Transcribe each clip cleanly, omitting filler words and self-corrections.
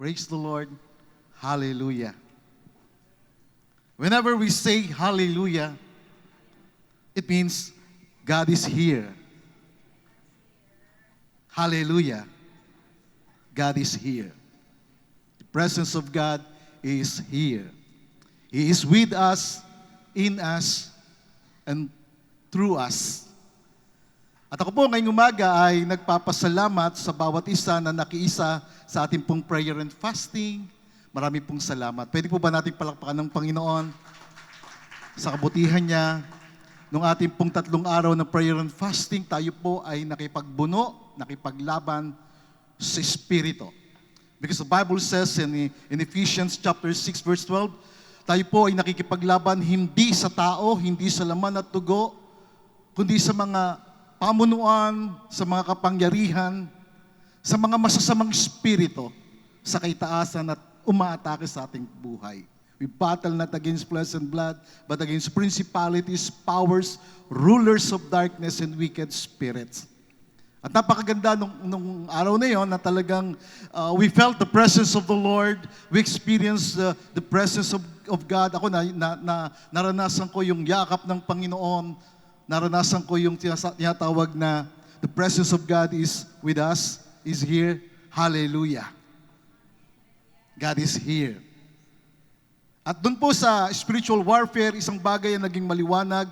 Praise the Lord. Hallelujah. Whenever we say hallelujah, it means God is here. Hallelujah. God is here. The presence of God is here. He is with us, in us, and through us. At ako po ngayong umaga ay nagpapasalamat sa bawat isa na nakiisa sa ating pong prayer and fasting. Marami pong salamat. Pwede po ba natin palakpakan ng Panginoon sa kabutihan niya? Nung ating pong 3 araw na prayer and fasting, tayo po ay nakipagbuno, nakipaglaban sa Espiritu. Because the Bible says in Ephesians chapter 6 verse 12, tayo po ay nakikipaglaban hindi sa tao, hindi sa laman at dugo, kundi sa mga pamunuan, sa mga kapangyarihan, sa mga masasamang espiritu sa kaitaasan at umaatake sa ating buhay. We battle not against flesh and blood, but against principalities, powers, rulers of darkness, and wicked spirits. At napakaganda nung araw na yon na talagang we felt the presence of the Lord. We experienced the presence of God. Ako naranasan ko yung yakap ng Panginoon. Naranasan ko yung tinatawag na the presence of God is with us, is here. Hallelujah. God is here. At dun po sa spiritual warfare, isang bagay na naging maliwanag,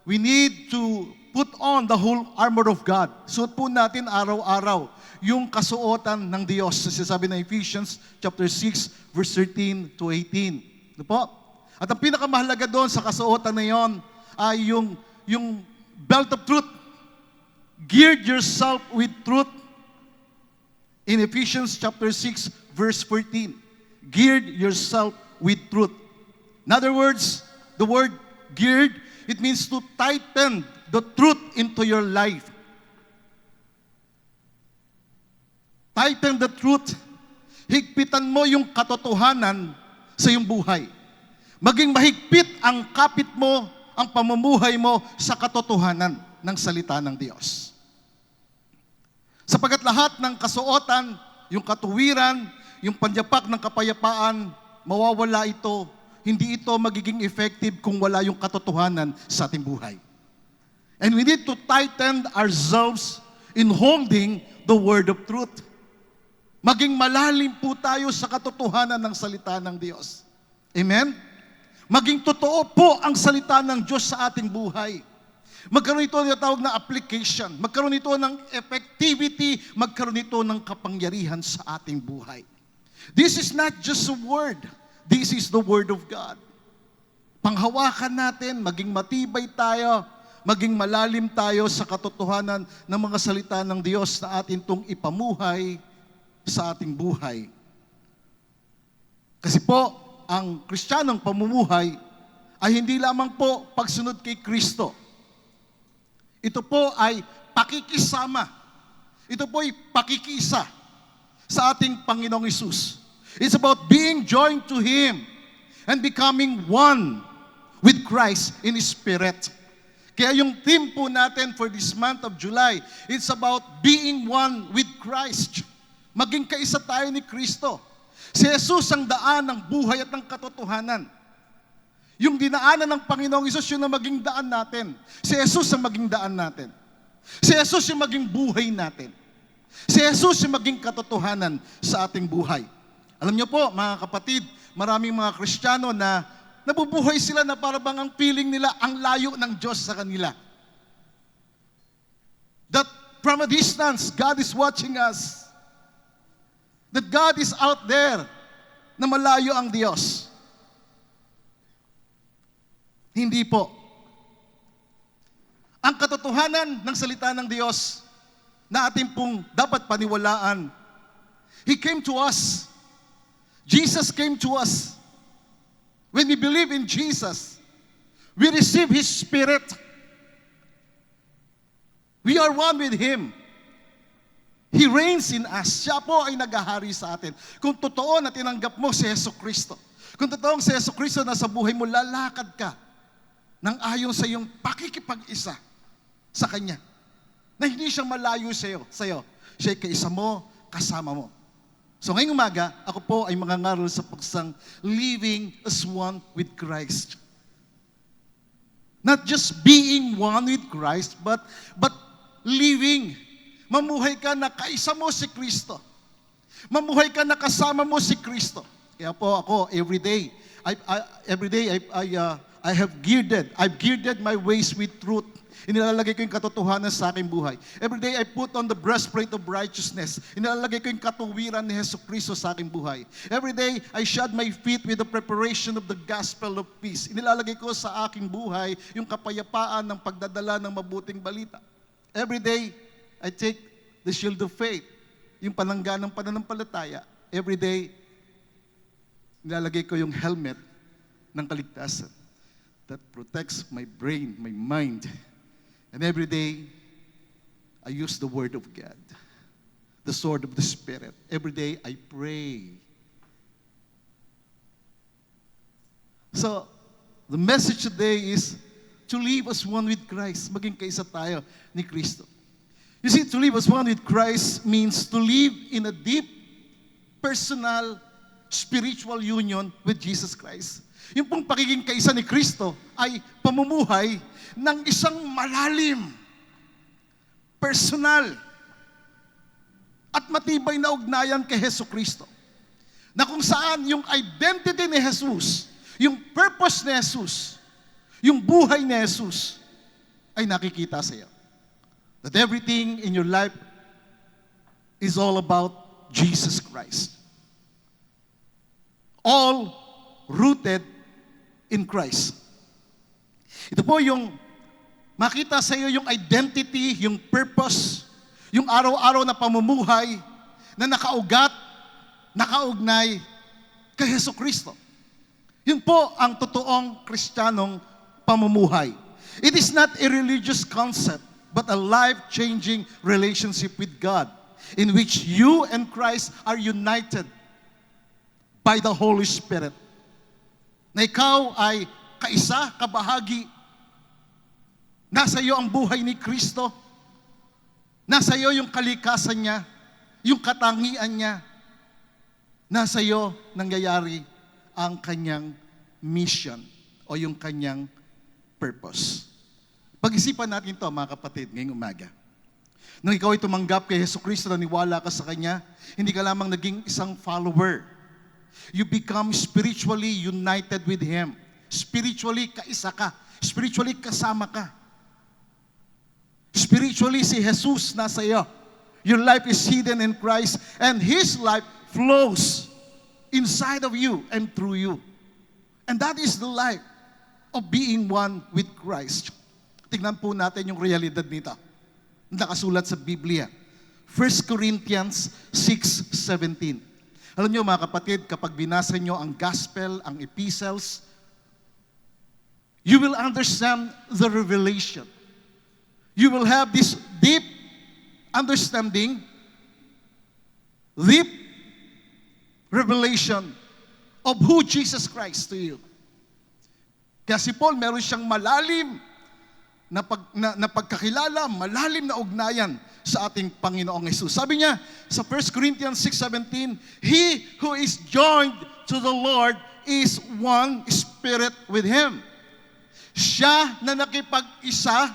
we need to put on the whole armor of God. Suot po natin araw-araw yung kasuotan ng Diyos. Sabi na Ephesians chapter 6, verse 13 to 18. Ano po? At ang pinakamahalaga doon sa kasuotan na yon ay yung belt of truth. Geared yourself with truth. In Ephesians chapter 6, verse 14. Geared yourself with truth. In other words, the word geared, it means to tighten the truth into your life. Tighten the truth. Higpitan mo yung katotohanan sa iyong buhay. Maging mahigpit ang kapit mo, ang pamumuhay mo sa katotohanan ng salita ng Diyos. Sapagat lahat ng kasuotan, yung katuwiran, yung panyapak ng kapayapaan, mawawala ito. Hindi ito magiging effective kung wala yung katotohanan sa ating buhay. And we need to tighten ourselves in holding the word of truth. Maging malalim po tayo sa katotohanan ng salita ng Diyos. Amen? Maging totoo po ang salita ng Diyos sa ating buhay. Magkaroon ito ng tawag na application. Magkaroon ito ng effectivity. Magkaroon ito ng kapangyarihan sa ating buhay. This is not just a word. This is the word of God. Panghawakan natin, maging matibay tayo, maging malalim tayo sa katotohanan ng mga salita ng Diyos na atin itong ipamuhay sa ating buhay. Kasi po, ang Kristiyanong pamumuhay ay hindi lamang po pagsunod kay Kristo. Ito po ay pakikisama. Ito po ay pakikisa sa ating Panginoong Hesus. It's about being joined to Him and becoming one with Christ in His Spirit. Kaya yung theme po natin for this month of July, it's about being one with Christ. Maging kaisa tayo ni Kristo. Si Jesus ang daan ng buhay at ng katotohanan. Yung dinaanan ng Panginoong Hesus, yun ang maging daan natin. Si Jesus ang maging daan natin. Si Jesus yung maging buhay natin. Si Jesus yung maging katotohanan sa ating buhay. Alam niyo po, mga kapatid, maraming mga Kristiyano na nabubuhay sila na para bang ang feeling nila ang layo ng Diyos sa kanila. That from a distance, God is watching us. That God is out there, na malayo ang Diyos. Hindi po. Ang katotohanan ng salita ng Diyos na ating pong dapat paniwalaan, He came to us. Jesus came to us. When we believe in Jesus, we receive His Spirit. We are one with Him. He reigns in us. Siya po ay naghahari sa atin. Kung totoo na tinanggap mo si Yesu Kristo, kung totoong si Yesu Kristo na sa buhay mo, lalakad ka ng ayon sa iyong pakikipag-isa sa Kanya. Na hindi siya malayo sa'yo. Siya'y kaisa mo, kasama mo. So ngayong umaga, ako po ay mangangaral sa paksang living as one with Christ. Not just being one with Christ, but living. Mamuhay ka na kaisa mo si Kristo. Mamuhay ka na kasama mo si Kristo. Kaya po ako, every day, I've girded my ways with truth. Inilalagay ko yung katotohanan sa aking buhay. Every day I put on the breastplate of righteousness. Inilalagay ko yung katuwiran ni Jesucristo sa aking buhay. Every day I shod my feet with the preparation of the gospel of peace. Inilalagay ko sa aking buhay yung kapayapaan ng pagdadala ng mabuting balita. Every day I take the shield of faith, yung panangga ng pananampalataya. Every day nilalagay ko yung helmet ng kaligtasan that protects my brain, my mind. And every day, I use the Word of God, the sword of the Spirit. Every day, I pray. So, the message today is to live as one with Christ. Maging kaisa tayo ni Kristo. You see, to live as one with Christ means to live in a deep, personal, spiritual union with Jesus Christ. Yung pong pagiging kaisa ni Kristo ay pamumuhay ng isang malalim, personal, at matibay na ugnayan kay Hesus Kristo. Na kung saan yung identity ni Jesus, yung purpose ni Jesus, yung buhay ni Jesus, ay nakikita sa iyo. That everything in your life is all about Jesus Christ. All rooted in Christ. Ito po yung makita sa iyo yung identity, yung purpose, yung araw-araw na pamumuhay na nakaugnay kay Hesus Kristo. Yun po ang totoong Kristiyanong pamumuhay. It is not a religious concept, but a life-changing relationship with God in which you and Christ are united by the Holy Spirit. Na ikaw ay kaisa, kabahagi. Nasa iyo ang buhay ni Kristo. Nasa iyo yung kalikasan niya, yung katangian niya. Nasa iyo nangyayari ang kanyang mission o yung kanyang purpose. Pag-isipan natin ito, mga kapatid, ngayong umaga. Nung ikaw ay tumanggap kay Hesus Kristo, naniwala ka sa Kanya, hindi ka lamang naging isang follower. You become spiritually united with Him. Spiritually, kaisa ka. Spiritually, kasama ka. Spiritually, si Jesus nasa iyo. Your life is hidden in Christ and His life flows inside of you and through you. And that is the life of being one with Christ. Tingnan po natin yung realidad nito. Nakasulat sa Biblia. 1 Corinthians 6:17. Alam nyo mga kapatid, kapag binasa nyo ang gospel, ang epistles, you will understand the revelation. You will have this deep understanding, deep revelation of who Jesus Christ to you. Kaya si Paul, meron siyang malalim na pagkakilala, malalim na ugnayan sa ating Panginoong Jesus. Sabi niya sa 1 Corinthians 6:17, He who is joined to the Lord is one spirit with Him. Siya na nakipag-isa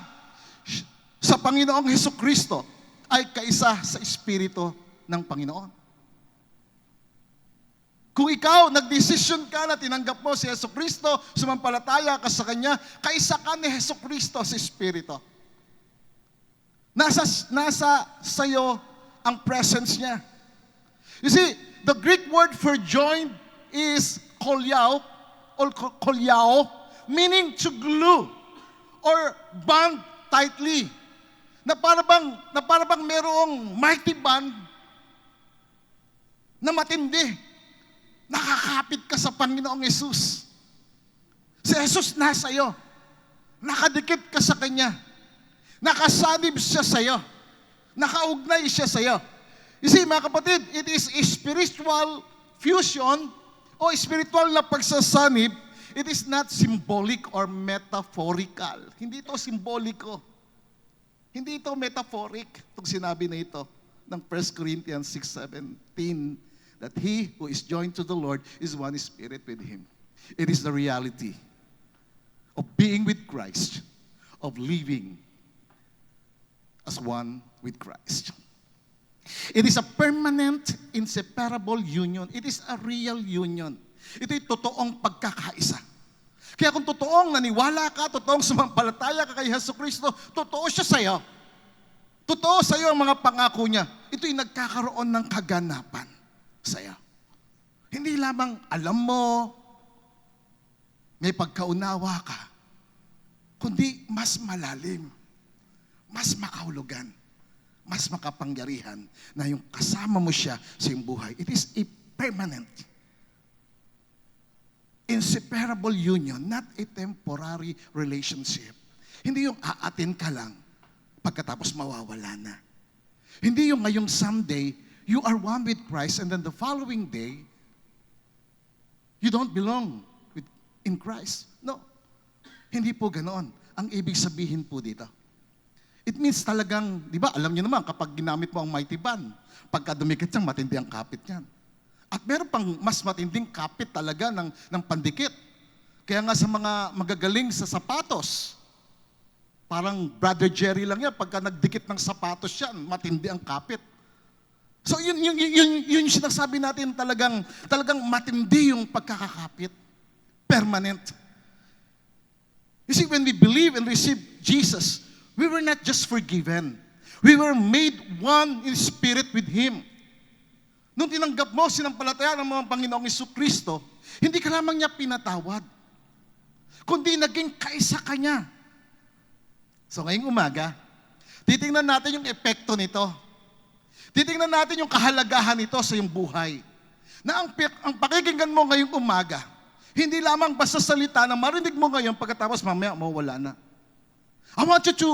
sa Panginoong Jesucristo ay kaisa sa Espiritu ng Panginoon. Kung ikaw, nagdesisyon ka na tinanggap mo si Jesucristo, sumampalataya ka sa Kanya, kaisa ka ni Jesucristo sa Espiritu. Nasa sayo ang presence niya. You see, the Greek word for joined is kolyao, or kolyao, meaning to glue or bond tightly. Na para bang merong mighty band na matindi. Nakakapit ka sa Panginoong Jesus. Si Jesus nasa iyo. Nakadikit ka sa Kanya. Nakasanib siya sa iyo. Nakaugnay siya sa iyo. You see, mga kapatid, it is a spiritual fusion o spiritual na pagsasanib. It is not symbolic or metaphorical. Hindi ito simboliko. Hindi ito metaphoric. Itong sinabi na ito ng 1 Corinthians 6:17 that he who is joined to the Lord is one spirit with him. It is the reality of being with Christ, of living as one with Christ. It is a permanent, inseparable union. It is a real union. Ito'y totoong pagkakaisa. Kaya kung totoong naniwala ka, totoong sumampalataya ka kay Jesucristo, totoo siya sa'yo. Totoo sa'yo ang mga pangako niya. Ito'y nagkakaroon ng kaganapan sa'yo. Hindi lamang alam mo, may pagkaunawa ka, kundi mas malalim, mas makahulugan, mas makapangyarihan na yung kasama mo siya sa iyong buhay. It is a permanent, inseparable union, not a temporary relationship. Hindi yung aatin ka lang, pagkatapos mawawala na. Hindi yung ngayong someday, you are one with Christ, and then the following day, you don't belong in Christ. No. Hindi po ganoon. Ang ibig sabihin po dito, it means talagang, di ba, alam niyo naman, kapag ginamit mo ang mighty band, pagka dumikit siyang, matindi ang kapit niyan. At meron pang mas matinding kapit talaga ng pandikit. Kaya nga sa mga magagaling sa sapatos, parang Brother Jerry lang yan, pagka nagdikit ng sapatos yan, matindi ang kapit. So yun yung sinasabi natin, talagang matindi yung pagkakakapit. Permanent. You see, when we believe and receive Jesus, we were not just forgiven. We were made one in spirit with Him. Nung tinanggap mo, sinampalataya ng mga Panginoong Jesucristo, hindi ka lamang niya pinatawad, kundi naging kaisa ka niya. So ngayong umaga, titingnan natin yung epekto nito. Titingnan natin yung kahalagahan nito sa iyong buhay. Na ang pakikinggan mo ngayong umaga, hindi lamang basta salita na marinig mo ngayon pagkatapos mamaya mawala na. I want you to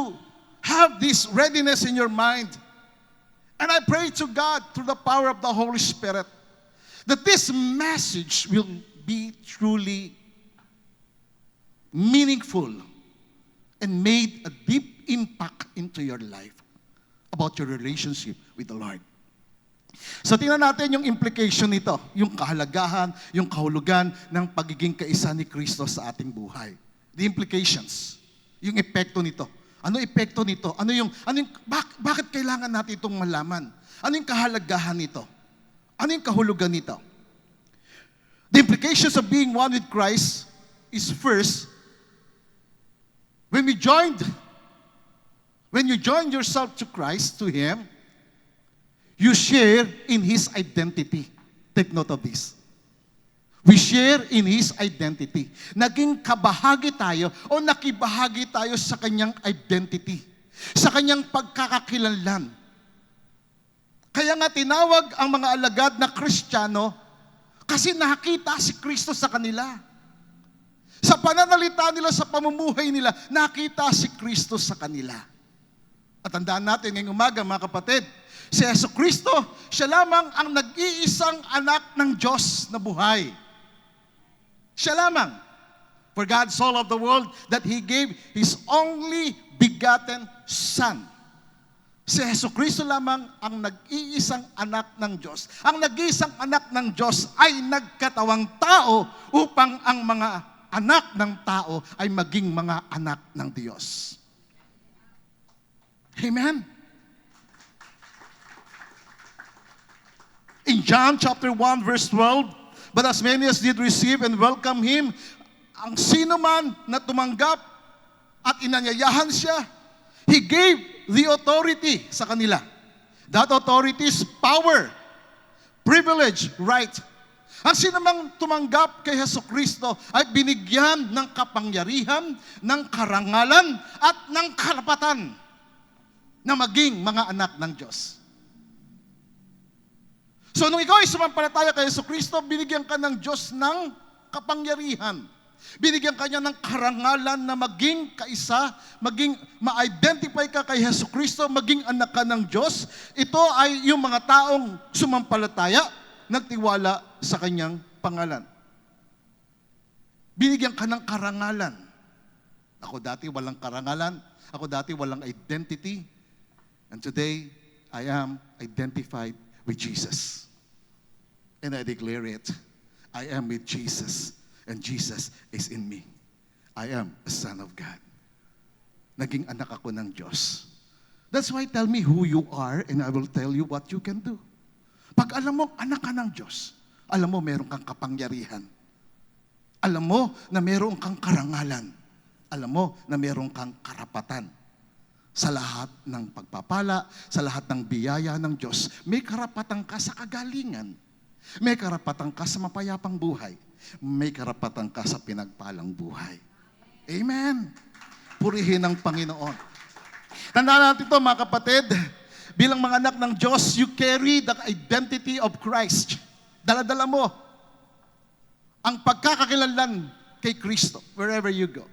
have this readiness in your mind. And I pray to God through the power of the Holy Spirit that this message will be truly meaningful and made a deep impact into your life about your relationship with the Lord. So tingnan natin yung implication nito, yung kahalagahan, yung kahulugan ng pagiging kaisa ni Kristo sa ating buhay. The implications, yung epekto nito. Ano epekto nito? Bakit kailangan natin itong malaman? Ano yung kahalagahan nito? Ano yung kahulugan nito? The implications of being one with Christ is first, when you join yourself to Christ, to Him, you share in His identity. Take note of this. We share in His identity. Naging kabahagi tayo o nakibahagi tayo sa Kanyang identity, sa Kanyang pagkakakilanlan. Kaya nga tinawag ang mga alagad na Kristiyano kasi nakita si Kristo sa kanila. Sa pananalita nila, sa pamumuhay nila, nakita si Kristo sa kanila. At tandaan natin ngayong umaga, mga kapatid, si Jesucristo, siya lamang ang nag-iisang anak ng Diyos na buhay. Siya lamang. For God so loved the world that He gave His only begotten Son. Si Jesucristo lamang ang nag-iisang anak ng Diyos. Ang nag-iisang anak ng Diyos ay nagkatawang tao upang ang mga anak ng tao ay maging mga anak ng Diyos. Amen? In John chapter 1 verse 12, but as many as did receive and welcome Him, ang sino man na tumanggap at inanyayahan siya, He gave the authority sa kanila. That authority is power, privilege, right. Ang sino mang tumanggap kay Jesucristo ay binigyan ng kapangyarihan, ng karangalan, at ng karapatan na maging mga anak ng Diyos. So nung ikaw ay sumampalataya kay Jesucristo, binigyan ka ng Diyos ng kapangyarihan. Binigyan ka niya ng karangalan na maging kaisa, maging ma-identify ka kay Jesucristo, maging anak ka ng Diyos. Ito ay yung mga taong sumampalataya, nagtiwala sa kanyang pangalan. Binigyan ka ng karangalan. Ako dati walang karangalan. Ako dati walang identity. And today, I am identified with Jesus. And I declare it. I am with Jesus, and Jesus is in me. I am a son of God. Naging anak ako ng Diyos. That's why tell me who you are, and I will tell you what you can do. Pag alam mo, anak ka ng Diyos, alam mo, meron kang kapangyarihan. Alam mo na meron kang karangalan. Alam mo na meron kang karapatan. Sa lahat ng pagpapala, sa lahat ng biyaya ng Diyos, may karapatan ka sa kagalingan. May karapatan ka sa mapayapang buhay. May karapatan ka sa pinagpalang buhay. Amen. Purihin ang Panginoon. Tandaan natin ito, mga kapatid. Bilang mga anak ng Diyos, you carry the identity of Christ. Dala-dala mo ang pagkakakilanlan kay Kristo wherever you go.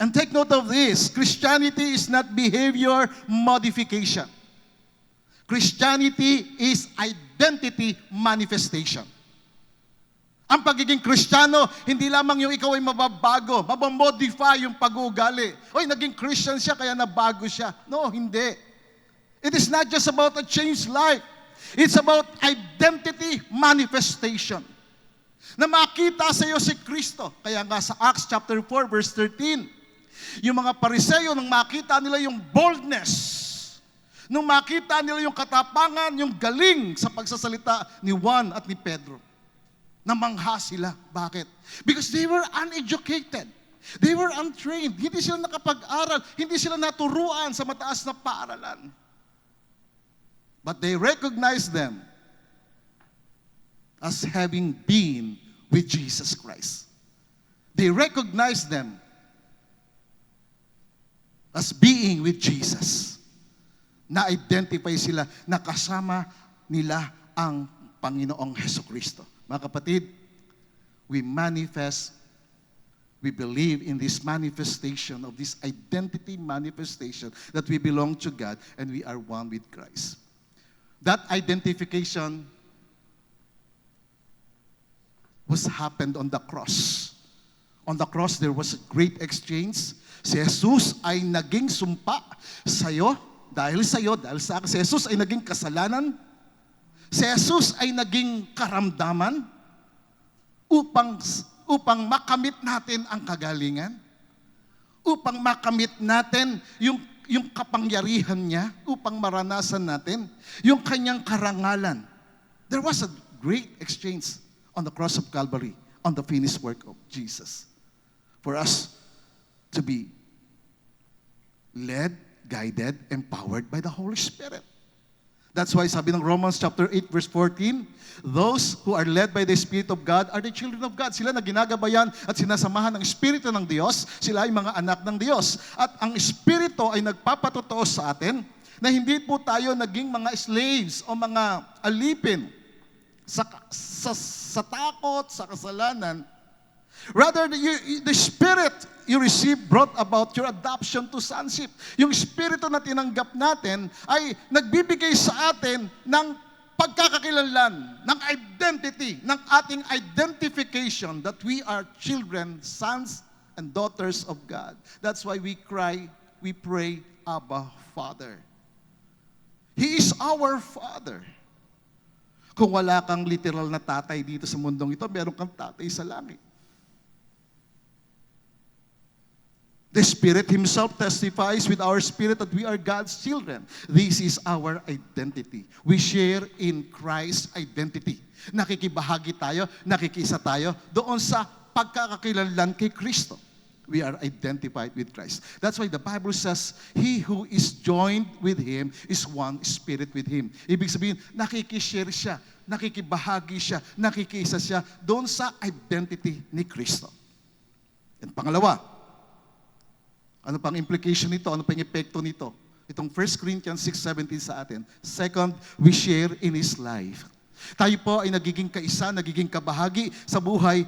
And take note of this, Christianity is not behavior modification. Christianity is identity manifestation. Ang pagiging Kristiyano, hindi lamang yung ikaw ay mababago, mabamodify yung pag-uugali. Oy, naging Christian siya kaya nabago siya. No, hindi. It is not just about a changed life. It's about identity manifestation. Na makita sa iyo si Kristo. Kaya nga sa Acts chapter 4 verse 13, yung mga Pariseo nung makita nila yung boldness, nung makita nila yung katapangan, yung galing sa pagsasalita ni Juan at ni Pedro, namangha sila. Bakit? Because they were uneducated. They were untrained. Hindi sila nakapag-aral. Hindi sila naturuan sa mataas na paaralan. But they recognized them as having been with Jesus Christ. They recognized them as being with Jesus. Na-identify sila na kasama nila ang Panginoong Hesukristo. Mga kapatid, we believe in this manifestation of this identity manifestation that we belong to God and we are one with Christ. That identification was happened on the cross. On the cross, there was a great exchange. Si Jesus ay naging sumpa sa'yo, dahil sa akin. Si Jesus ay naging kasalanan. Si Jesus ay naging karamdaman upang makamit natin ang kagalingan, upang makamit natin yung kapangyarihan niya, upang maranasan natin yung kanyang karangalan. There was a great exchange on the cross of Calvary, on the finished work of Jesus, for us to be led, guided, empowered by the Holy Spirit. That's why sabi ng Romans chapter 8 verse 14, those who are led by the Spirit of God are the children of God. Sila na ginagabayan at sinasamahan ng Espiritu ng Diyos, sila ay mga anak ng Diyos. At ang Espiritu ay nagpapatotoo sa atin na hindi po tayo naging mga slaves o mga alipin sa takot, sa kasalanan. Rather, the Spirit you receive brought about your adoption to sonship. Yung Espiritu na tinanggap natin ay nagbibigay sa atin ng pagkakakilanlan, ng identity, ng ating identification that we are children, sons, and daughters of God. That's why we cry, we pray, Abba, Father. He is our Father. Kung wala kang literal na tatay dito sa mundong ito, meron kang tatay sa langit. The Spirit Himself testifies with our spirit that we are God's children. This is our identity. We share in Christ's identity. Nakikibahagi tayo, nakikisa tayo doon sa pagkakakilanlan kay Kristo. We are identified with Christ. That's why the Bible says, he who is joined with Him is one spirit with Him. Ibig sabihin, nakikishare siya, nakikibahagi siya, nakikisa siya doon sa identity ni Kristo. And pangalawa, ano pang implication nito? Ano pang epekto nito? Itong 1 Corinthians 6:17 sa atin. Second, we share in His life. Tayo po ay nagiging kaisa, nagiging kabahagi sa buhay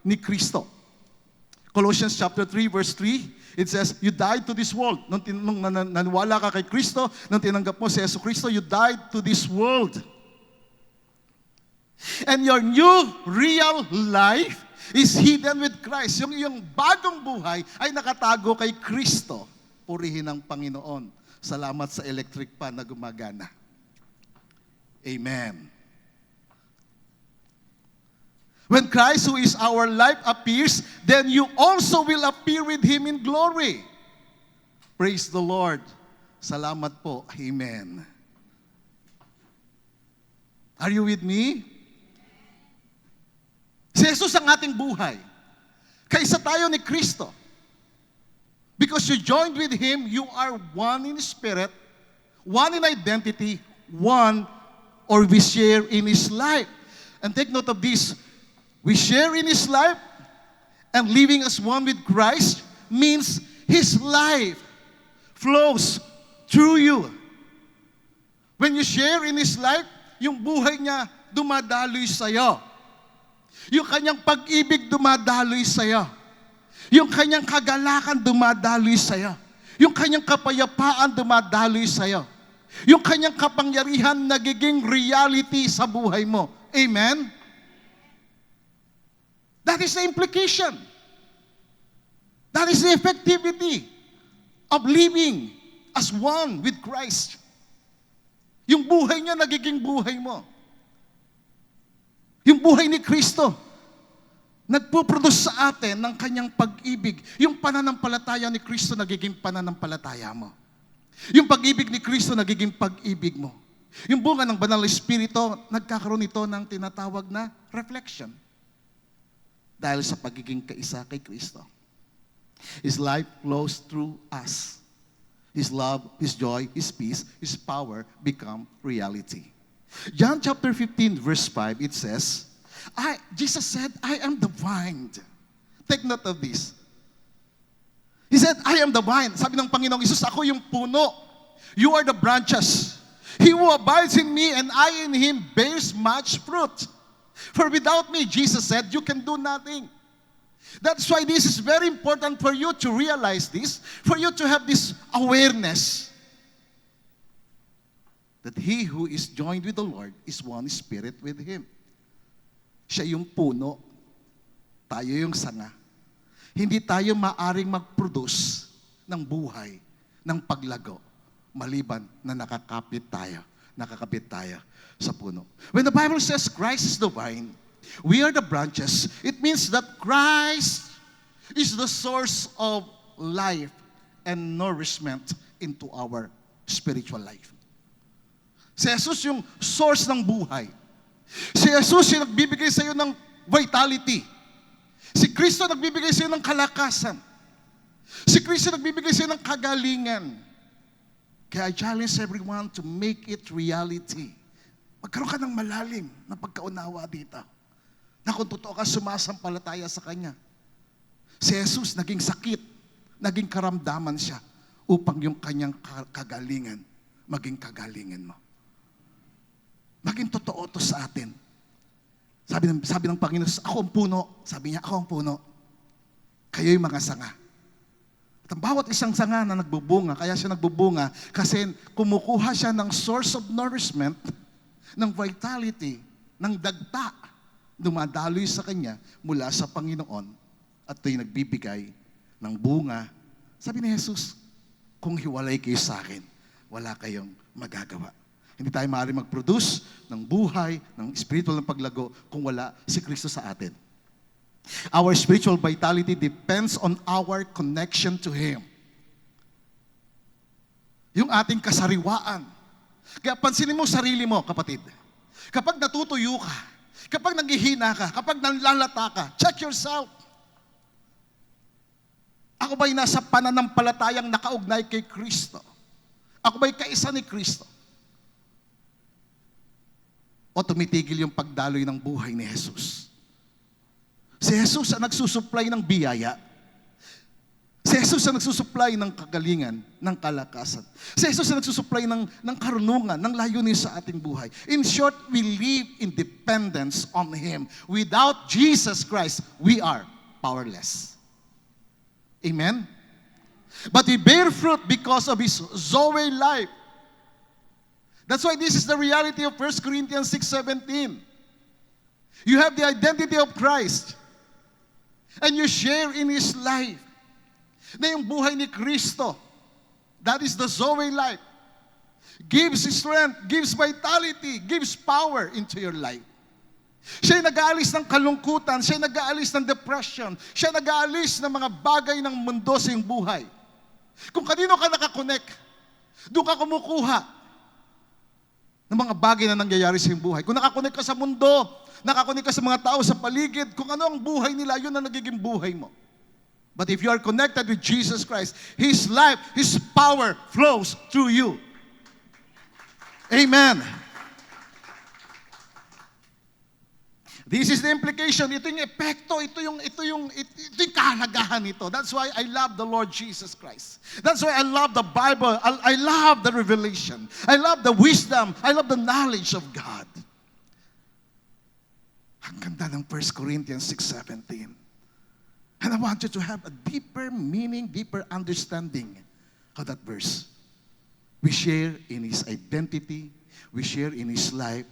ni Kristo. Colossians chapter 3 verse 3, it says, you died to this world. Nung naniwala ka kay Kristo, nung tinanggap mo si Jesucristo, you died to this world. And your new real life is hidden with Christ. Yung bagong buhay ay nakatago kay Kristo. Purihin ang Panginoon. Salamat sa electric fan na gumagana. Amen. When Christ, who is our life, appears, then you also will appear with Him in glory. Praise the Lord. Salamat po. Amen. Are you with me? Si Jesus ang ating buhay. Kaisa tayo ni Kristo. Because you joined with Him, you are one in spirit, one in identity, one or we share in His life. And take note of this. We share in His life, and living as one with Christ means His life flows through you. When you share in His life, yung buhay niya dumadaloy sa'yo. Yung kanyang pag-ibig dumadaloy sa'yo. Yung kanyang kagalakan dumadaloy sa'yo. Yung kanyang kapayapaan dumadaloy sa'yo. Yung kanyang kapangyarihan nagiging reality sa buhay mo. Amen? That is the implication. That is the effectivity of living as one with Christ. Yung buhay niya nagiging buhay mo. Yung buhay ni Kristo, nagpuproduce sa atin ng kanyang pag-ibig. Yung pananampalataya ni Kristo nagiging pananampalataya mo. Yung pag-ibig ni Kristo nagiging pag-ibig mo. Yung bunga ng Banal na Espiritu, nagkakaroon ito ng tinatawag na reflection. Dahil sa pagiging kaisa kay Kristo. His life flows through us. His love, His joy, His peace, His power become reality. John chapter 15 verse 5, it says, Jesus said, I am the vine. Take note of this. He said, I am the vine. Sabi ng Panginoong Isus, ako yung puno. You are the branches. He who abides in me and I in him bears much fruit. For without me, Jesus said, you can do nothing. That's why this is very important for you to realize this, for you to have this awareness that he who is joined with the Lord is one spirit with Him. Siya yung puno, tayo yung sanga. Hindi tayo maaring mag-produce ng buhay, ng paglago, maliban na nakakapit tayo sa puno. When the Bible says Christ is the vine, we are the branches, it means that Christ is the source of life and nourishment into our spiritual life. Si Jesus yung source ng buhay. Si Jesus yung nagbibigay sa iyo ng vitality. Si Kristo nagbibigay sa iyo ng kalakasan. Si Kristo nagbibigay sa iyo ng kagalingan. Kaya I challenge everyone to make it reality. Magkaroon ka ng malalim na pagkaunawa dito. Na kung totoo ka sumasampalataya sa Kanya. Si Jesus naging sakit, naging karamdaman siya upang yung kanyang kagalingan maging kagalingan mo. Maging totoo to sa atin. Sabi ng Panginoon, ako ang puno. Sabi niya, ako ang puno. Kayo'y mga sanga. At ang bawat isang sanga na nagbubunga, kaya siya nagbubunga, kasi kumukuha siya ng source of nourishment, ng vitality, ng dagta, dumadaloy sa kanya mula sa Panginoon, at ito'y nagbibigay ng bunga. Sabi ni Jesus, kung hiwalay kayo sa akin, wala kayong magagawa. Hindi tayo maaaring mag-produce ng buhay, ng spiritual na paglago kung wala si Kristo sa atin. Our spiritual vitality depends on our connection to Him. Yung ating kasariwaan. Kaya pansinin mo sarili mo, kapatid. Kapag natutuyo ka, kapag naghihina ka, kapag nanlalata ka, check yourself. Ako ba'y nasa pananampalatayang nakaugnay kay Kristo? Ako ba'y kaisa ni Kristo? O tumitigil yung pagdaloy ng buhay ni Jesus? Si Jesus ang nagsusupply ng biyaya. Si Jesus ang nagsusupply ng kagalingan, ng kalakasan. Si Jesus ang nagsusupply ng karunungan, ng layunin sa ating buhay. In short, we live in dependence on Him. Without Jesus Christ, we are powerless. Amen? But we bear fruit because of His Zoe life. That's why this is the reality of 1 Corinthians 6:17. You have the identity of Christ. And you share in His life. Na yung buhay ni Kristo, that is the Zoe life. gives strength, gives vitality, gives power into your life. Siya nag-aalis ng kalungkutan, siya nag-aalis ng depression, siya nag-aalis ng mga bagay ng mundo sa iyong buhay. Kung kanino ka nakakonect, doon ka kumukuha ng mga bagay na nangyayari sa iyong buhay. Kung nakakonect ka sa mundo, nakakonect ka sa mga tao sa paligid, kung ano ang buhay nila, yun ang nagiging buhay mo. But if you are connected with Jesus Christ, His life, His power flows through you. Amen. This is the implication. Ito yung epekto, ito yung kahalagahan nito. That's why I love the Lord Jesus Christ. That's why I love the Bible. I love the revelation. I love the wisdom. I love the knowledge of God. Ang ganda ng 1 Corinthians 6:17. And I want you to have a deeper meaning, deeper understanding of that verse. We share in His identity. We share in His life.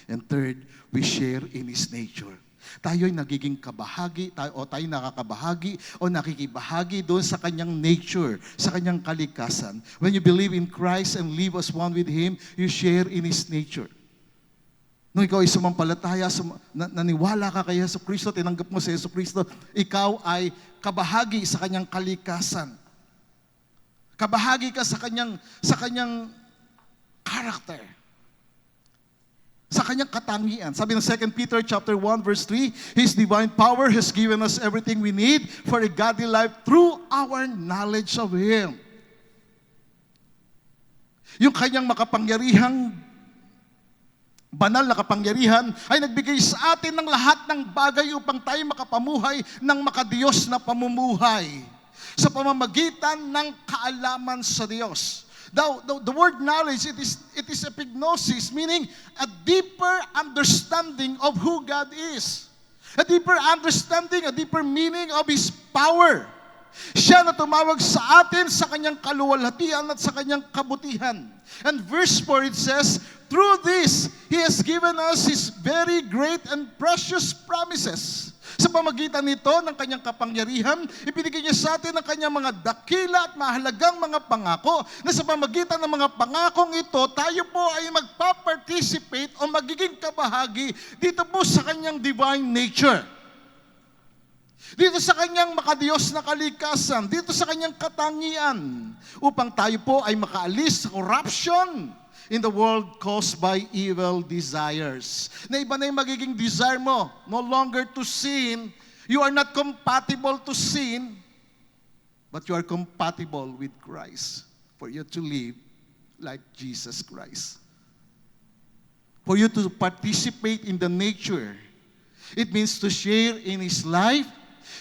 And third, we share in His nature. Tayo'y nagiging kabahagi, tayo nakakabahagi o nakikibahagi doon sa Kanyang nature, sa Kanyang kalikasan. When you believe in Christ and live as one with Him, you share in His nature. Nung ikaw ay sumampalataya, naniwala ka kay Yesu Kristo, tinanggap mo si Yesu Kristo, ikaw ay kabahagi sa Kanyang kalikasan. Kabahagi ka sa Kanyang character. Sa Kanyang katangian. Sabi ng 2 Peter chapter 1 verse 3, His divine power has given us everything we need for a godly life through our knowledge of Him. Yung Kanyang makapangyarihang, banal na kapangyarihan ay nagbigay sa atin ng lahat ng bagay upang tayo makapamuhay ng makadiyos na pamumuhay sa pamamagitan ng kaalaman sa Diyos. The word knowledge, it is epignosis, meaning a deeper understanding of who God is. A deeper understanding, a deeper meaning of His power. Siya na tumawag sa atin sa Kanyang kaluwalhatian at sa Kanyang kabutihan. And verse 4 it says, through this, He has given us His very great and precious promises. Sa pamagitan nito ng Kanyang kapangyarihan, ibinigay niya sa atin ang Kanyang mga dakila at mahalagang mga pangako na sa pamagitan ng mga pangakong ito, tayo po ay magpa-participate o magiging kabahagi dito po sa Kanyang divine nature. Dito sa Kanyang makadiyos na kalikasan, dito sa Kanyang katangian, upang tayo po ay makaalis sa corruption in the world caused by evil desires. Na iba na yung magiging desire mo, no longer to sin. You are not compatible to sin, but you are compatible with Christ. For you to live like Jesus Christ. For you to participate in the nature. It means to share in His life,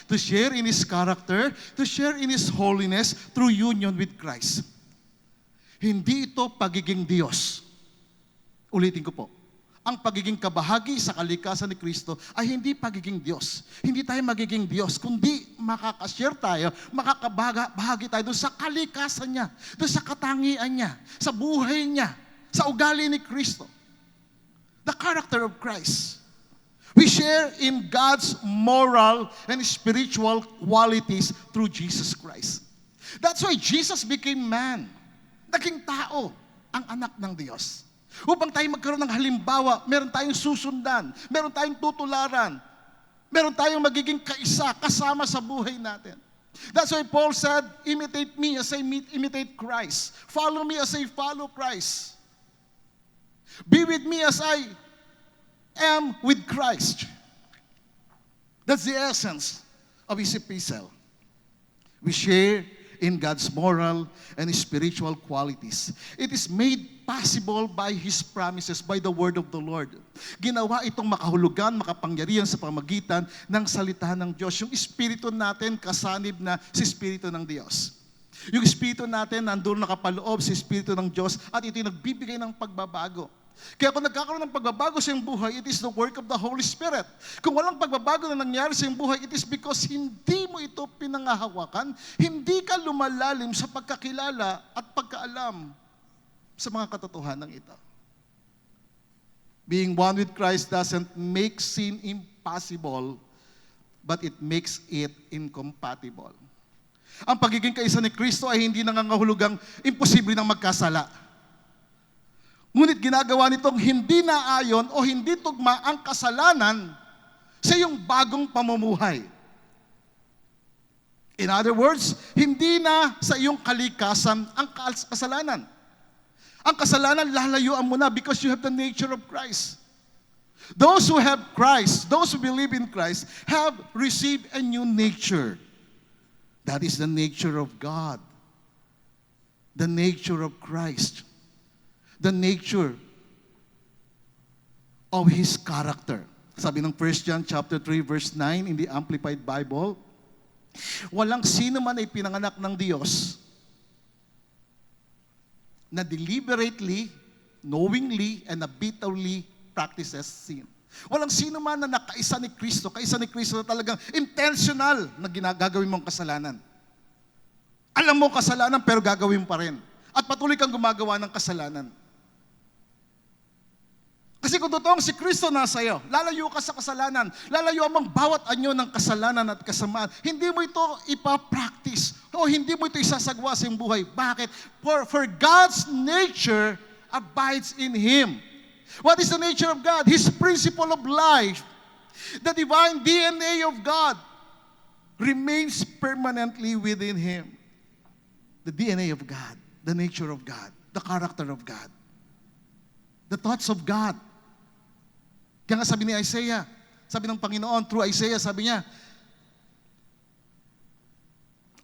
to share in His character, to share in His holiness through union with Christ. Hindi ito pagiging Diyos. Ulitin ko po. Ang pagiging kabahagi sa kalikasan ni Kristo ay hindi pagiging Diyos. Hindi tayo magiging Diyos, kundi makakashare tayo, makakabahagi tayo doon sa kalikasan niya, doon sa katangian niya, sa buhay niya, sa ugali ni Kristo. The character of Christ. We share in God's moral and spiritual qualities through Jesus Christ. That's why Jesus became man. Naging tao ang anak ng Diyos. Upang tayo magkaroon ng halimbawa, meron tayong susundan, meron tayong tutularan, meron tayong magiging kaisa, kasama sa buhay natin. That's why Paul said, imitate me as I imitate Christ. Follow me as I follow Christ. Be with me as I am with Christ. That's the essence of His epistle. We share in God's moral and spiritual qualities. It is made possible by His promises, by the word of the Lord. Ginawa itong makahulugan, makapangyarihan sa pamagitan ng salita ng Diyos. Yung espiritu natin, kasanib na si espiritu ng Diyos. Yung espiritu natin, nandun nakapaloob sa espiritu ng Diyos at ito yung nagbibigay ng pagbabago. Kaya kung nagkakaroon ng pagbabago sa iyong buhay, it is the work of the Holy Spirit. Kung walang pagbabago na nangyari sa iyong buhay, it is because hindi mo ito pinangahawakan, hindi ka lumalalim sa pagkakilala at pagkaalam sa mga katotohanan ito. Being one with Christ doesn't make sin impossible, but it makes it incompatible. Ang pagiging kaisa ni Kristo ay hindi nangangahulugang imposible nang magkasala. Ngunit ginagawa nitong hindi naayon o hindi tugma ang kasalanan sa iyong bagong pamumuhay. In other words, hindi na sa iyong kalikasan ang kasalanan. Ang kasalanan, lalayuan mo na because you have the nature of Christ. Those who have Christ, those who believe in Christ, have received a new nature. That is the nature of God. The nature of Christ. The nature of His character. Sabi ng 1 John chapter 3 verse 9 in the Amplified Bible, walang sino man ay pinanganak ng Diyos na deliberately, knowingly, and habitually practices sin. Walang sino man na nakaisa ni Kristo na talagang intentional na gagawin mong kasalanan. Alam mo kasalanan pero gagawin mo pa rin. At patuloy kang gumagawa ng kasalanan. Kasi kung totoong si Kristo nasa iyo, lalayo ka sa kasalanan, lalayo ang bawat anyo ng kasalanan at kasamaan. Hindi mo ito ipapractice o hindi mo ito isasagwa sa iyong buhay. Bakit? For God's nature abides in Him. What is the nature of God? His principle of life, the divine DNA of God, remains permanently within Him. The DNA of God, the nature of God, the character of God, the thoughts of God. Kaya nga sabi ni Isaiah, sabi ng Panginoon, through Isaiah, sabi niya,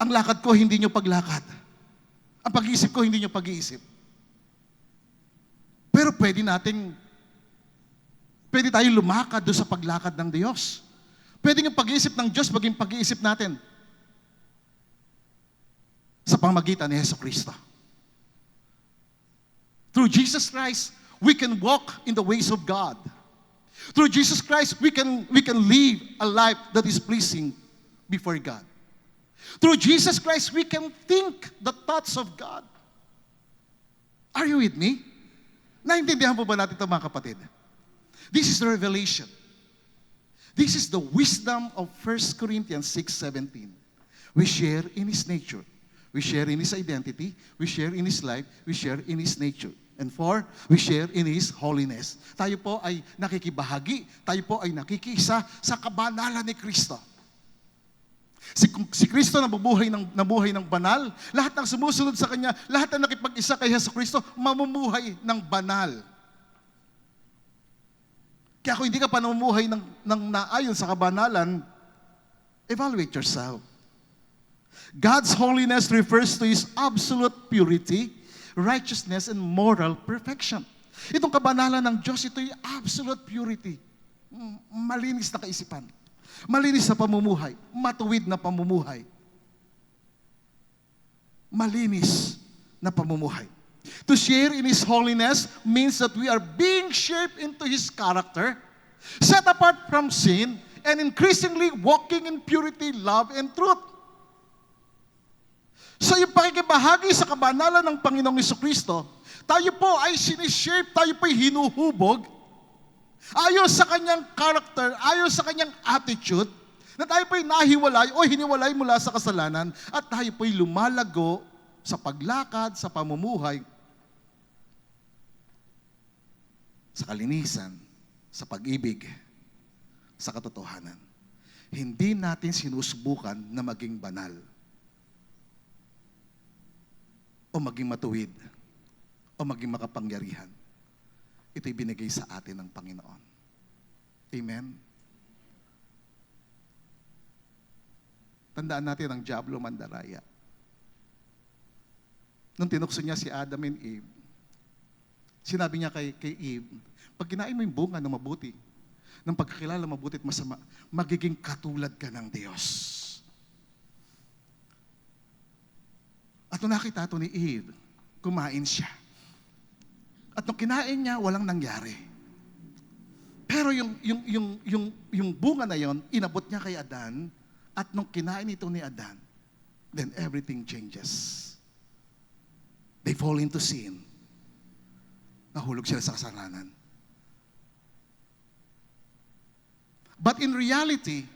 ang lakad ko hindi nyo paglakad. Ang pag-iisip ko hindi nyo pag-iisip. Pero pwede tayong lumakad doon sa paglakad ng Diyos. Pwede yung pag-iisip ng Diyos maging pag-iisip natin sa pamagitan ni Jesucristo. Through Jesus Christ, we can walk in the ways of God. Through Jesus Christ, we can live a life that is pleasing before God. Through Jesus Christ, we can think the thoughts of God. Are you with me? Naintindihan po ba natin ito, mga kapatid? This is the revelation. This is the wisdom of 1 Corinthians 6:17. We share in His nature. We share in His identity. We share in His life. We share in His nature. And 4, we share in His holiness. Tayo po ay nakikibahagi. Tayo po ay nakikisa sa kabanalan ni Kristo. Si Kristo nabubuhay ng banal. Lahat ng sumusunod sa Kanya, lahat ng nakipag-isa kay Jesucristo, mamumuhay ng banal. Kaya kung hindi ka pa namumuhay ng naayon sa kabanalan, evaluate yourself. God's holiness refers to His absolute purity, righteousness, and moral perfection. Itong kabanalan ng Diyos, ito yung absolute purity. Malinis na kaisipan. Malinis na pamumuhay. Matuwid na pamumuhay. Malinis na pamumuhay. To share in His holiness means that we are being shaped into His character, set apart from sin, and increasingly walking in purity, love, and truth. So yung pakikibahagi sa kabanalan ng Panginoong Jesucristo, tayo po ay sinishape, tayo po ay hinuhubog, ayon sa Kanyang character, ayon sa Kanyang attitude, na tayo po ay nahiwalay o hiniwalay mula sa kasalanan, at tayo po ay lumalago sa paglakad, sa pamumuhay, sa kalinisan, sa pag-ibig, sa katotohanan. Hindi natin sinusubukan na maging banal, o maging matuwid, o maging makapangyarihan. Ito'y binigay sa atin ng Panginoon. Amen? Tandaan natin ang Diablo mandaraya. Nung tinukso niya si Adam and Eve, sinabi niya kay Eve, pag kinain mo yung bunga na mabuti, ng pagkakilala mabuti at masama, magiging katulad ka ng Diyos. At nung nakita ito ni Eve, kumain siya. At nung kinain niya, walang nangyari. Pero yung bunga na yon, inabot niya kay Adan, at nung kinain ito ni Adan, then everything changes. They fall into sin. Nahulog sila sa kasalanan. But in reality,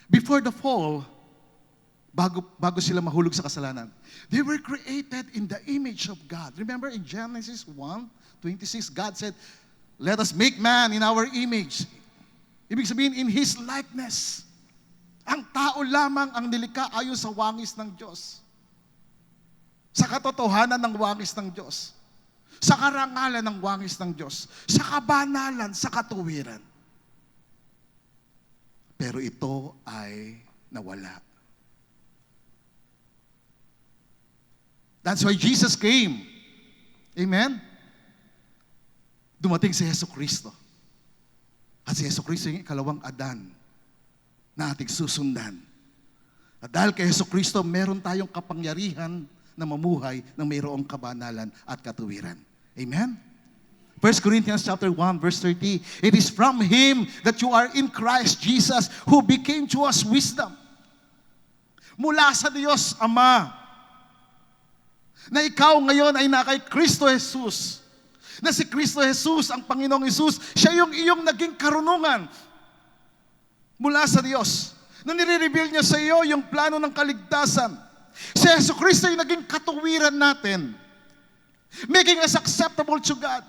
before the fall, bago sila mahulog sa kasalanan. They were created in the image of God. Remember in Genesis 1:26, God said, "Let us make man in our image." Ibig sabihin, in His likeness. Ang tao lamang ang nilikha ayon sa wangis ng Diyos. Sa katotohanan ng wangis ng Diyos. Sa karangalan ng wangis ng Diyos. Sa kabanalan, sa katuwiran. Pero ito ay nawala. That's why Jesus came. Amen? Dumating si Hesus Kristo. At si Hesus Kristo yung ikalawang Adan na ating susundan. At dahil kay Hesus Kristo, meron tayong kapangyarihan na mamuhay ng mayroong kabanalan at katuwiran. Amen? 1 Corinthians chapter 1, verse 30, "It is from Him that you are in Christ Jesus, who became to us wisdom." Mula sa Diyos Ama, na ikaw ngayon ay na kay Kristo Jesus. Na si Kristo Jesus, ang Panginoong Jesus, siya yung iyong naging karunungan mula sa Diyos. Na nire-reveal niya sa iyo yung plano ng kaligtasan. Si Yesu Kristo yung naging katuwiran natin. Making us acceptable to God.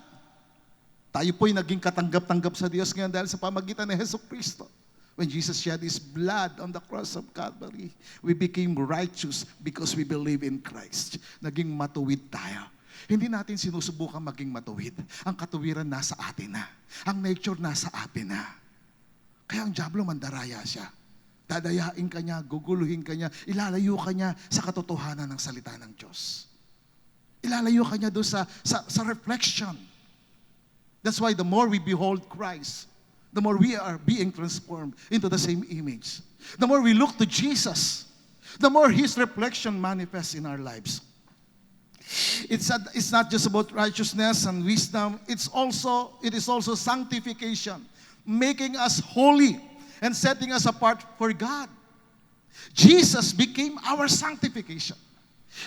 Tayo po'y naging katanggap-tanggap sa Diyos ngayon dahil sa pamagitan ni Yesu Kristo. When Jesus shed His blood on the cross of Calvary, we became righteous because we believe in Christ. Naging matuwid tayo. Hindi natin sinusubukan maging matuwid. Ang katuwiran nasa atin na. Ang nature nasa atin na. Kaya ang diablo mandaraya siya. Dadayain ka niya, guguluhin ka niya, ilalayo ka niya sa katotohanan ng salita ng Diyos. Ilalayo ka niya doon sa reflection. That's why the more we behold Christ, the more we are being transformed into the same image. The more we look to Jesus, the more His reflection manifests in our lives. It's not just about righteousness and wisdom. It is also sanctification, making us holy and setting us apart for God. Jesus became our sanctification.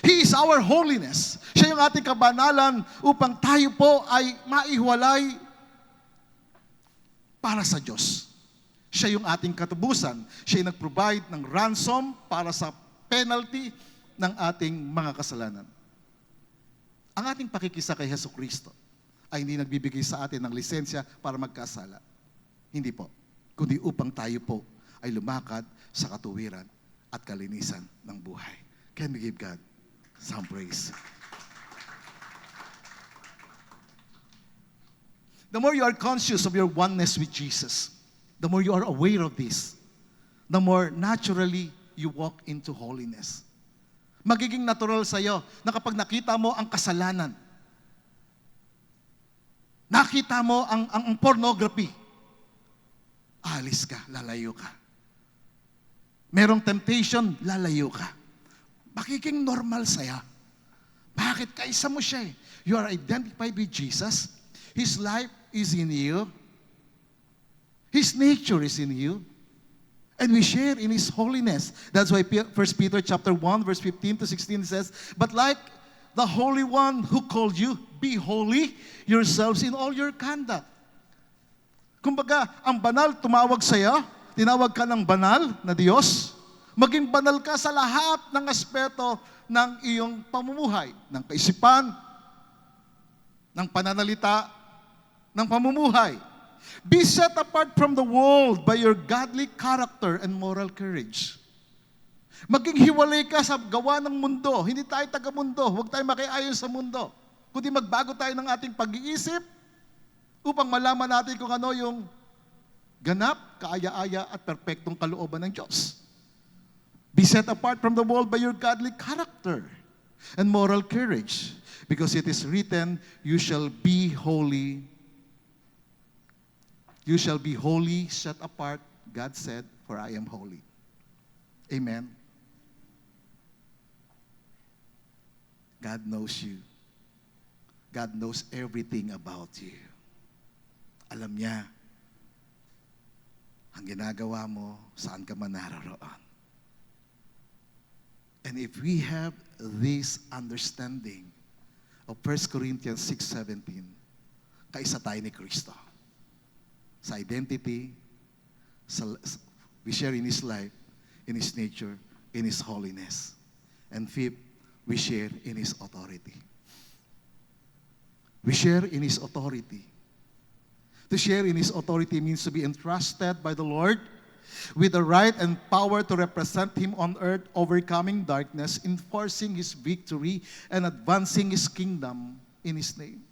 He is our holiness. Siya yung ating kabanalan upang tayo po ay maihiwalay para sa Diyos. Siya yung ating katubusan. Siya yung nag-provide ng ransom para sa penalty ng ating mga kasalanan. Ang ating pakikisa kay Hesus Kristo ay hindi nagbibigay sa atin ng lisensya para magkasala. Hindi po. Kundi upang tayo po ay lumakad sa katuwiran at kalinisan ng buhay. Can we give God some praise? The more you are conscious of your oneness with Jesus, the more you are aware of this, the more naturally you walk into holiness. Magiging natural sa iyo na kapag nakita mo ang kasalanan, nakita mo ang pornography, alis ka, lalayo ka. Merong temptation, lalayo ka. Magiging normal sa iyo. Bakit? Kaisa mo siya eh. You are identified with Jesus. His life is in you. His nature is in you. And we share in His holiness. That's why 1 Peter chapter 1, verse 15 to 16 says, "But like the Holy One who called you, be holy yourselves in all your conduct." Kumbaga, ang banal tumawag sa iyo, tinawag ka ng banal na Diyos, maging banal ka sa lahat ng aspeto ng iyong pamumuhay, ng kaisipan, ng pananalita, ng pamumuhay. Be set apart from the world by your godly character and moral courage. Maging hiwalay ka sa gawa ng mundo. Hindi tayo taga-mundo. Huwag tayo makiayon sa mundo. Kundi magbago tayo ng ating pag-iisip upang malaman natin kung ano yung ganap, kaaya-aya at perpektong kalooban ng Diyos. Be set apart from the world by your godly character and moral courage. Because it is written, you shall be holy. You shall be holy, set apart, God said, for I am holy. Amen. God knows you. God knows everything about you. Alam niya ang ginagawa mo, saan ka man naroroon. And if we have this understanding of 1 Corinthians 6:17, kaisa tayo ni Kristo. Sa identity, we share in His life, in His nature, in His holiness. And fifth, we share in His authority. We share in His authority. To share in His authority means to be entrusted by the Lord with the right and power to represent Him on earth, overcoming darkness, enforcing His victory, and advancing His kingdom in His name.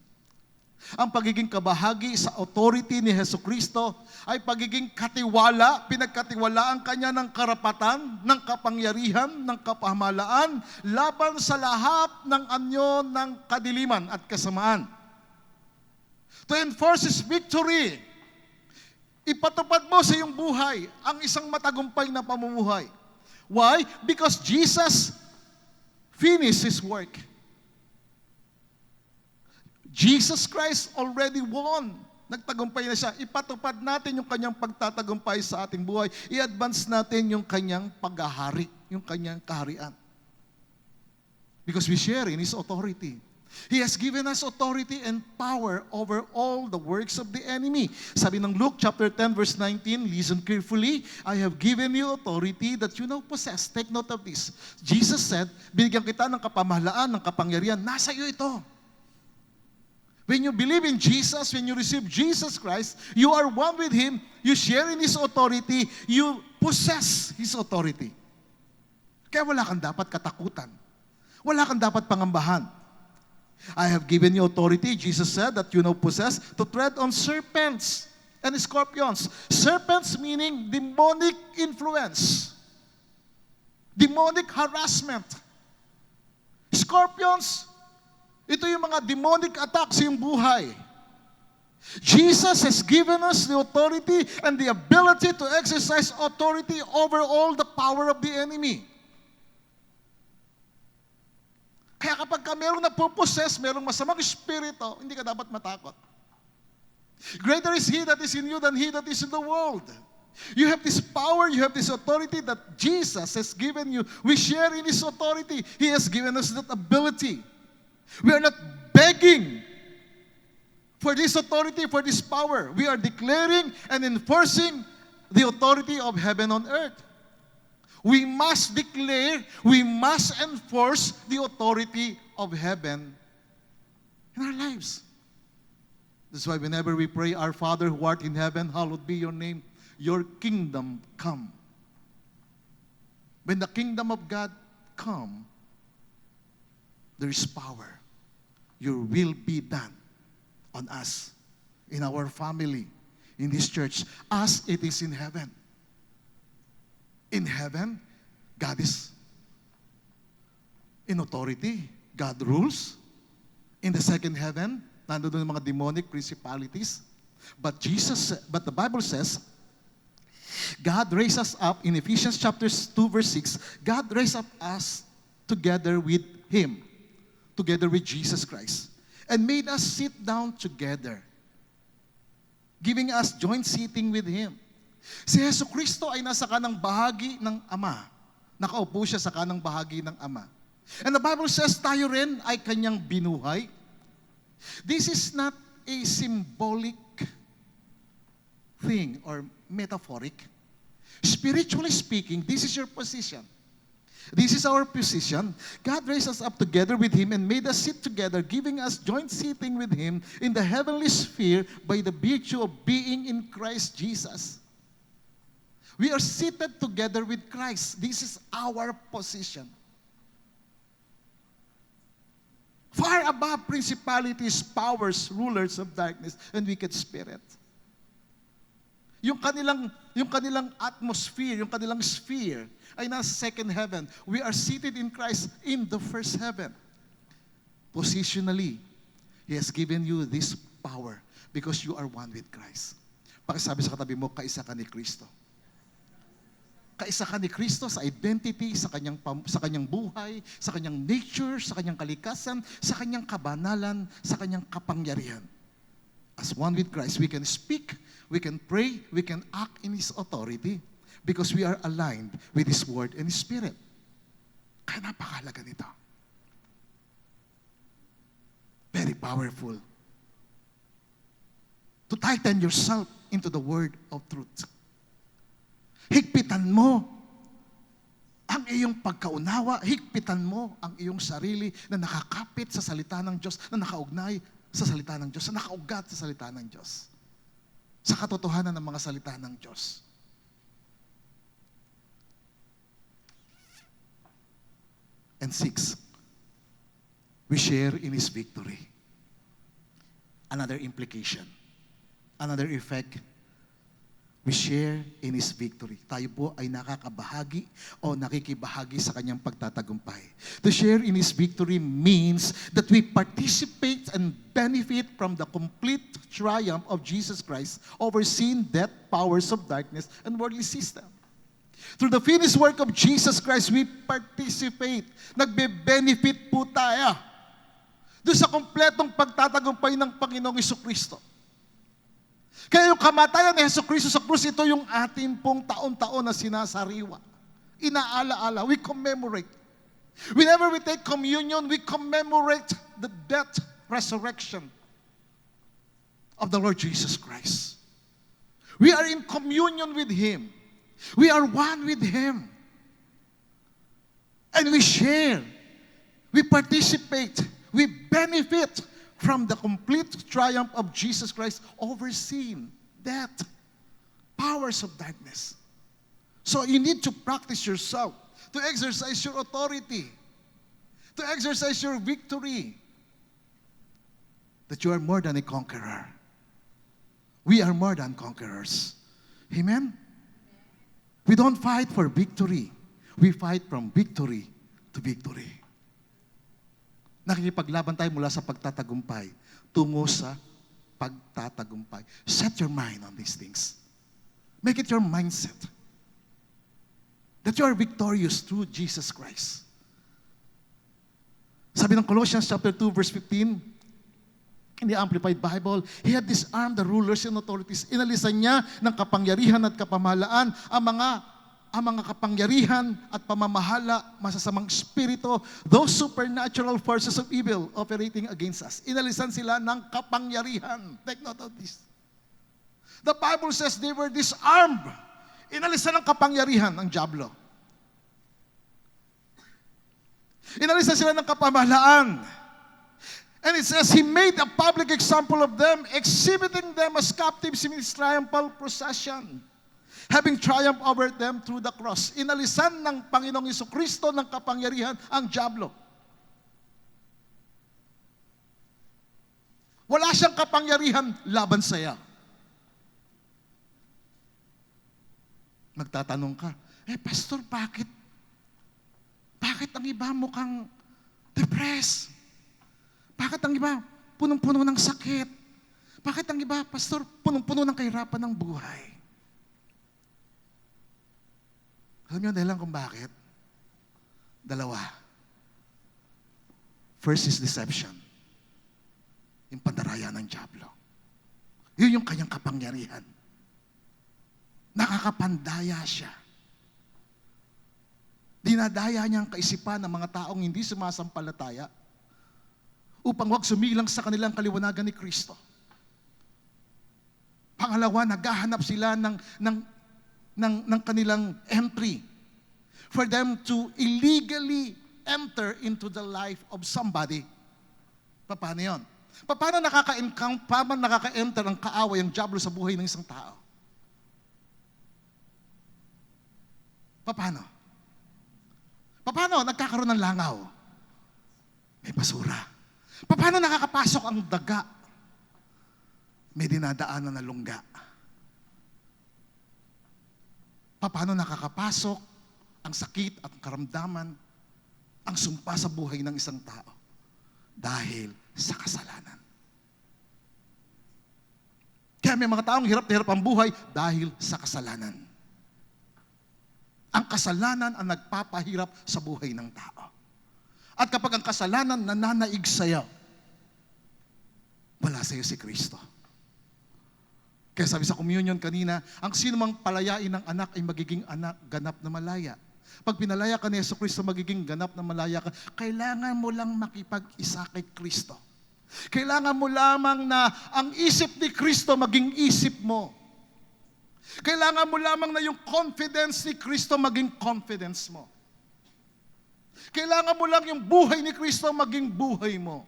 Ang pagiging kabahagi sa authority ni Jesucristo ay pagiging katiwala, pinagkatiwalaan Kanya ng karapatan, ng kapangyarihan, ng kapamahalaan, laban sa lahat ng anyo ng kadiliman at kasamaan. To enforce His victory, ipatupad mo sa iyong buhay ang isang matagumpay na pamumuhay. Why? Because Jesus finished His work. Jesus Christ already won. Nagtagumpay na siya. Ipatupad natin yung Kanyang pagtatagumpay sa ating buhay. I-advance natin yung Kanyang paghahari, yung Kanyang kaharian. Because we share in His authority. He has given us authority and power over all the works of the enemy. Sabi ng Luke chapter 10 verse 19, listen carefully, I have given you authority that you now possess. Take note of this. Jesus said, binigyan kita ng kapamahalaan, ng kapangyarihan. Nasa iyo ito. When you believe in Jesus, when you receive Jesus Christ, you are one with Him, you share in His authority, you possess His authority. Kaya wala kang dapat katakutan. Wala kang dapat pangambahan. I have given you authority, Jesus said, that you now possess, to tread on serpents and scorpions. Serpents meaning demonic influence, demonic harassment. Scorpions, ito yung mga demonic attacks sa iyong buhay. Jesus has given us the authority and the ability to exercise authority over all the power of the enemy. Kaya kapag mayroong napopossess, mayroong masamang espiritu, hindi ka dapat matakot. Greater is He that is in you than he that is in the world. You have this power, you have this authority that Jesus has given you. We share in His authority. He has given us that ability. We are not begging for this authority, for this power. We are declaring and enforcing the authority of heaven on earth. We must declare, we must enforce the authority of heaven in our lives. That's why whenever we pray, Our Father who art in heaven, hallowed be your name, your kingdom come. When the kingdom of God come, there is power. Your will be done on us, in our family, in this church, as it is in heaven. In heaven, God is in authority. God rules. In the second heaven, nandoon yung mga demonic principalities. But the Bible says, God raised us up in Ephesians chapter 2 verse 6. God raised up us together with Him, together with Jesus Christ, and made us sit down together, giving us joint seating with Him. Si Jesucristo ay nasa kanang bahagi ng Ama. Nakaupo siya sa kanang bahagi ng Ama. And the Bible says tayo rin ay Kanyang binuhay. This is not a symbolic thing or metaphoric. Spiritually speaking, this is your position. This is our position. God raised us up together with Him and made us sit together, giving us joint seating with Him in the heavenly sphere by the virtue of being in Christ Jesus. We are seated together with Christ. This is our position. Far above principalities, powers, rulers of darkness, and wicked spirit. Yung kanilang atmosphere, yung kanilang sphere ay nasa second heaven. We are seated in Christ in the first heaven. Positionally, He has given you this power because you are one with Christ. Pakisabi sa katabi mo, kaisa ka ni Kristo. Kaisa ka ni Kristo sa identity, sa kanyang buhay, sa kanyang nature, sa kanyang kalikasan, sa kanyang kabanalan, sa kanyang kapangyarihan. As one with Christ, we can speak, we can pray, we can act in His authority because we are aligned with His Word and His Spirit. Kaya napakahalaga nito. Very powerful. To tighten yourself into the Word of truth. Higpitan mo ang ang iyong pagkaunawa, higpitan mo ang iyong sarili na nakakapit sa salita ng Diyos, na nakaugnay sa salita ng Diyos, na nakaugat sa salita ng Diyos, sa katotohanan ng mga salita ng Diyos. And 6, we share in His victory. Another implication, another effect, we share in His victory. Tayo po ay nakakabahagi o nakikibahagi sa Kanyang pagtatagumpay. To share in His victory means that we participate and benefit from the complete triumph of Jesus Christ over sin, death, powers of darkness, and worldly system. Through the finished work of Jesus Christ, we participate. Nagbe-benefit po tayo doon sa kompletong pagtatagumpay ng Panginoong Jesucristo. Kaya yung kamatayan ni Jesucristo sa krus, ito yung ating pong taon-taon na sinasariwa. Inaala-ala, we commemorate. Whenever we take communion, we commemorate the death, resurrection of the Lord Jesus Christ. We are in communion with Him. We are one with Him. And we share, we participate, we benefit from the complete triumph of Jesus Christ over sin, death, powers of darkness. So you need to practice yourself, to exercise your authority, to exercise your victory, that you are more than a conqueror. We are more than conquerors. Amen? We don't fight for victory. We fight from victory to victory. Nakikipaglaban tayo mula sa pagtatagumpay tungo sa pagtatagumpay. Set your mind on these things. Make it your mindset that you are victorious through Jesus Christ. Sabi ng Colossians chapter 2 verse 15, in the Amplified Bible, He had disarmed the rulers and authorities. Inalisan niya ng kapangyarihan at kapamahalaan ang mga kapangyarihan at pamamahala, masasamang espiritu, those supernatural forces of evil operating against us. Inalisan sila ng kapangyarihan. Take note of this. The Bible says they were disarmed. Inalisan ng kapangyarihan ng diablo. Inalisan sila ng kapamahalaan. And it says, He made a public example of them, exhibiting them as captives in His triumphal procession, having triumphed over them through the cross. Inalisan ng Panginoong Jesucristo ng kapangyarihan ang diablo. Wala siyang kapangyarihan laban sa iyo. Magtatanong ka, Pastor, bakit ang iba mukhang depressed? Bakit ang iba punong-puno ng sakit? Bakit ang iba, Pastor, punong-puno ng kahirapan ng buhay? Alam niyo dahilan kung bakit? Dalawa. First is deception. Yung pandaraya ng diablo. Yun yung kanyang kapangyarihan. Nakakapandaya siya. Dinadaya niya ang kaisipan ng mga taong hindi sumasampalataya upang huwag sumilang sa kanilang kaliwanagan ni Kristo. Pangalawa, naghahanap sila ng kanilang entry for them to illegally enter into the life of somebody. Paano yun? Paano nakaka-enter ang kaaway, ang diablo sa buhay ng isang tao? Paano nagkakaroon ng langaw? May basura. Paano nakakapasok ang daga? May dinadaanan na lungga. Paano nakakapasok ang sakit at karamdaman, ang sumpa sa buhay ng isang tao? Dahil sa kasalanan. Kaya may mga taong hirap na hirap ang buhay dahil sa kasalanan. Ang kasalanan ang nagpapahirap sa buhay ng tao. At kapag ang kasalanan nananaig sa'yo, wala sa'yo si Kristo. Kaya sabi sa communion kanina, ang sinumang palayain ng anak ay magiging anak ganap na malaya. Pag pinalaya ka ni Jesucristo, magiging ganap na malaya ka. Kailangan mo lang makipag-isa kay Kristo. Kailangan mo lamang na ang isip ni Kristo maging isip mo. Kailangan mo lamang na yung confidence ni Kristo maging confidence mo. Kailangan mo lang yung buhay ni Kristo maging buhay mo.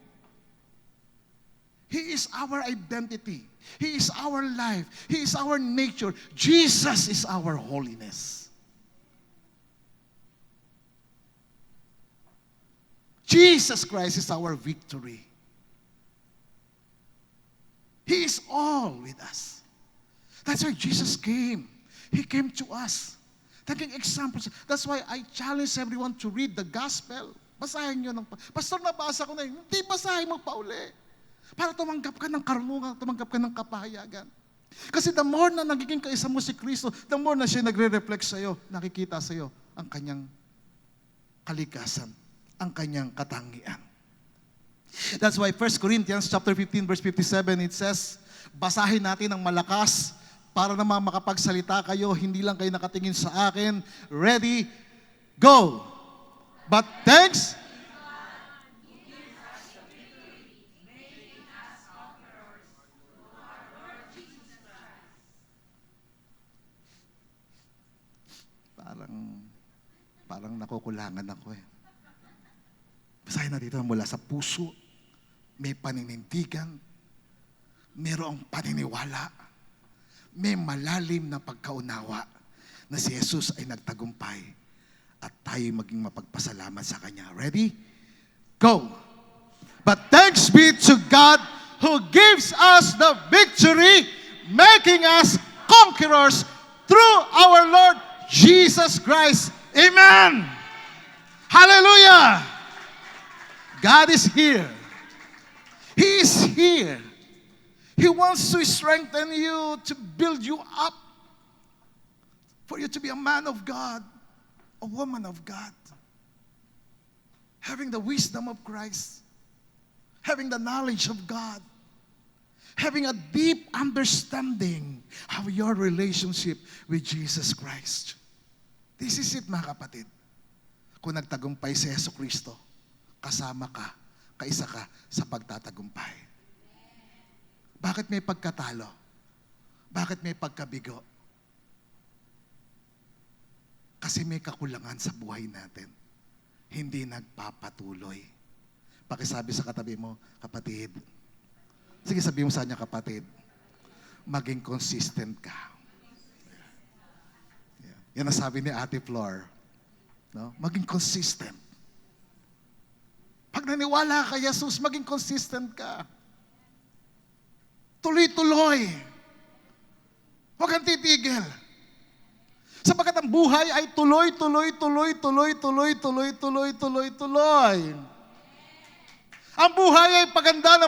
He is our identity. He is our life. He is our nature. Jesus is our holiness. Jesus Christ is our victory. He is all with us. That's why Jesus came. He came to us. Taking examples. That's why I challenge everyone to read the gospel. Basahin nyo ng... Pastor, nabasa ko na yun. Hindi, basahin mo pa uli. Para tumanggap ka ng karunungan, tumanggap ka ng kapahayagan. Kasi the more na nagiging kaisa mo si Kristo, the more na siya nagre-reflect sa'yo, nakikita sa'yo ang kanyang kalikasan, ang kanyang katangian. That's why 1 Corinthians chapter 15 verse 57, it says, basahin natin ng malakas para naman makapagsalita kayo, hindi lang kayo nakatingin sa akin. Ready, go! But thanks, parang nakukulangan ako eh. Basahin na dito mula sa puso, may paninindigan, mayroong paniniwala, may malalim na pagkaunawa na si Jesus ay nagtagumpay at tayo maging mapagpasalamat sa Kanya. Ready? Go! But thanks be to God who gives us the victory, making us conquerors through our Lord Jesus Christ. Amen! Hallelujah! God is here. He is here. He wants to strengthen you, to build you up, for you to be a man of God, a woman of God, having the wisdom of Christ, having the knowledge of God, having a deep understanding of your relationship with Jesus Christ. This is it, mga kapatid. Kung nagtagumpay si Yesu Kristo, kasama ka, kaisa ka sa pagtatagumpay. Bakit may pagkatalo? Bakit may pagkabigo? Kasi may kakulangan sa buhay natin. Hindi nagpapatuloy. Pakisabi sa katabi mo, kapatid. Sige, sabihin mo sa kanya, kapatid. Maging consistent ka. Yan ang sabi ni Ate Flor. No? Maging consistent. Pag naniwala ka kay Jesus, maging consistent ka. Tuloy-tuloy. Huwag kang titigil. Sapagkat ang buhay ay tuloy. Ang buhay ay paganda.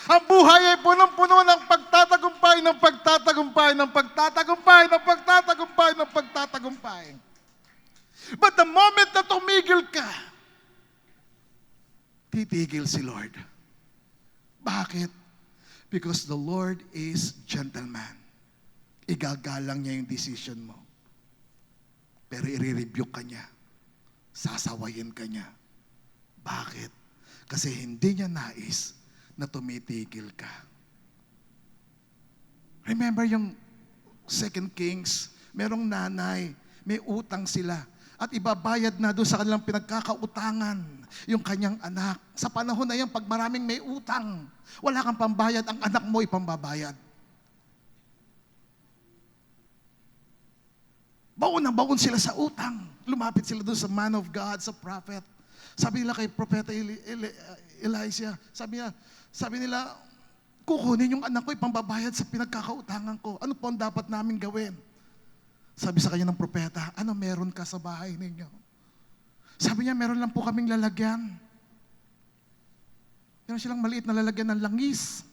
Ang buhay ay punong-puno ng pagtatagumpay. But the moment na tumigil ka, titigil si Lord. Bakit? Because the Lord is gentleman. Igagalang niya yung decision mo. Pero i-rebuke ka niya. Sasawayin ka niya. Bakit? Kasi hindi niya nais na tumitigil ka. Remember yung 2 Kings, merong nanay, may utang sila. At ibabayad na doon sa kanilang pinagkakautangan yung kanyang anak. Sa panahon na yan, pag maraming may utang, wala kang pambayad, ang anak mo ipambabayad. Baon na baon sila sa utang. Lumapit sila doon sa man of God, sa prophet. Sabi nila kay Propeta Elijah, sabi nila, kukunin yung anak ko, ipambabayad sa pinagkakautangan ko. Ano po ang dapat namin gawin? Sabi sa kanya ng propeta, ano meron ka sa bahay ninyo? Sabi niya, meron lang po kaming lalagyan. Meron silang maliit na lalagyan ng langis.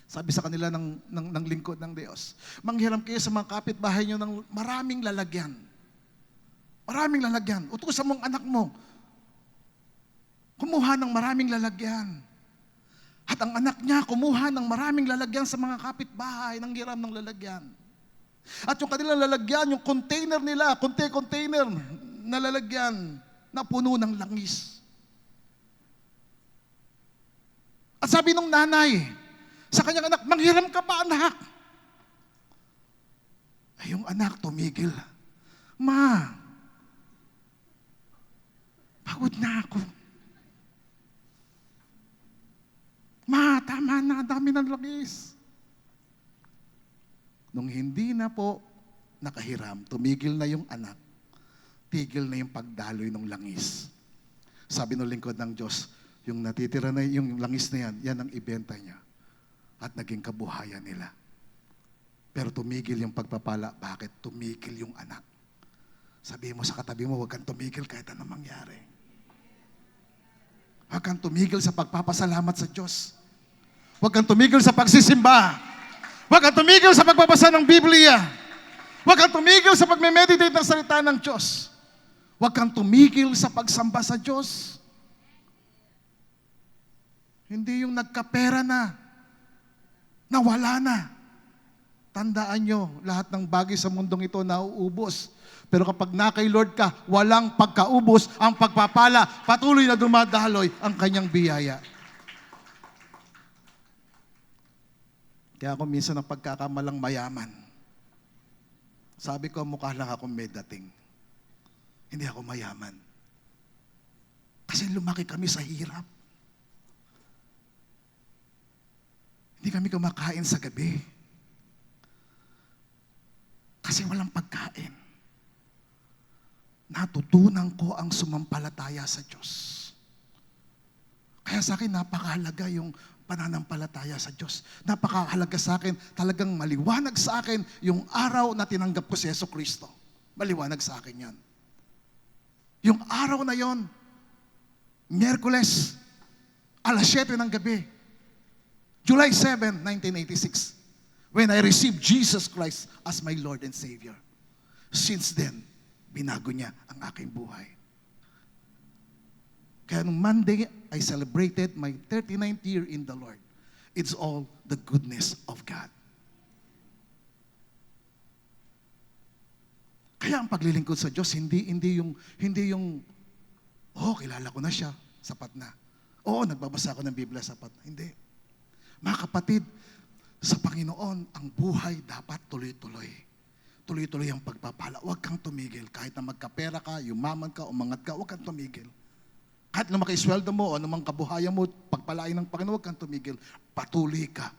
Sabi sa kanila ng lingkod ng Diyos, manghiram kayo sa mga kapitbahay niyo ng maraming lalagyan. Maraming lalagyan. Utusan mong anak mo, kumuha ng maraming lalagyan. At ang anak niya, kumuha ng maraming lalagyan sa mga kapitbahay, ng hiram ng lalagyan. At yung kanilang lalagyan, yung container nila, container na lalagyan na puno ng langis. At sabi nung nanay sa kanyang anak, manghiram ka pa anak. Ay yung anak tumigil. Ma, pagod na ako. Ma, tama na, dami ng langis. Nung hindi na po nakahiram, tumigil na yung anak, tigil na yung pagdaloy ng langis. Sabi ng lingkod ng Diyos, yung natitira na yung langis na yan ang ibenta niya. At naging kabuhayan nila. Pero tumigil yung pagpapala. Bakit? Tumigil yung anak. Sabihin mo sa katabi mo, huwag kang tumigil kahit anong mangyari. Huwag kang tumigil sa pagpapasalamat sa Diyos. Huwag kang tumigil sa pagsisimba. Huwag kang tumigil sa pagbabasa ng Biblia. Huwag kang tumigil sa pagme-meditate ng salita ng Diyos. Huwag kang tumigil sa pagsamba sa Diyos. Hindi yung nagkapera na, nawala na. Tandaan nyo, lahat ng bagay sa mundong ito nauubos. Pero kapag na kay Lord ka, walang pagkaubos, ang pagpapala, patuloy na dumadaloy ang kanyang biyaya. Kaya ako minsan ang pagkakamalang mayaman. Sabi ko, mukha lang akong may dating. Hindi ako mayaman. Kasi lumaki kami sa hirap. Hindi kami kumakain sa gabi. Kasi walang pagkain. Natutunan ko ang sumampalataya sa Diyos. Kaya sa akin, napakahalaga yung pananampalataya sa Diyos. Napakahalaga sa akin, talagang maliwanag sa akin yung araw na tinanggap ko si Yeso Kristo. Maliwanag sa akin yan. Yung araw na yon, Miyerkules, alas 7 ng gabi, July 7, 1986, when I received Jesus Christ as my Lord and Savior. Since then, binago niya ang aking buhay. Kaya nung Monday, I celebrated my 39th year in the Lord. It's all the goodness of God. Kaya ang paglilingkod sa Diyos, hindi yung, kilala ko na siya, sapat na. Nagbabasa ako ng Biblia, sapat na. Hindi. Mga kapatid, sa Panginoon, ang buhay dapat tuloy-tuloy. Tuloy-tuloy ang pagpapala. Huwag kang tumigil. Kahit na magkapera ka, yumaman ka, umangat ka, huwag kang tumigil. Kahit na makaisweldo mo o anumang kabuhayan mo, pagpalain ng Panginoon, huwag kang tumigil. Patuloy ka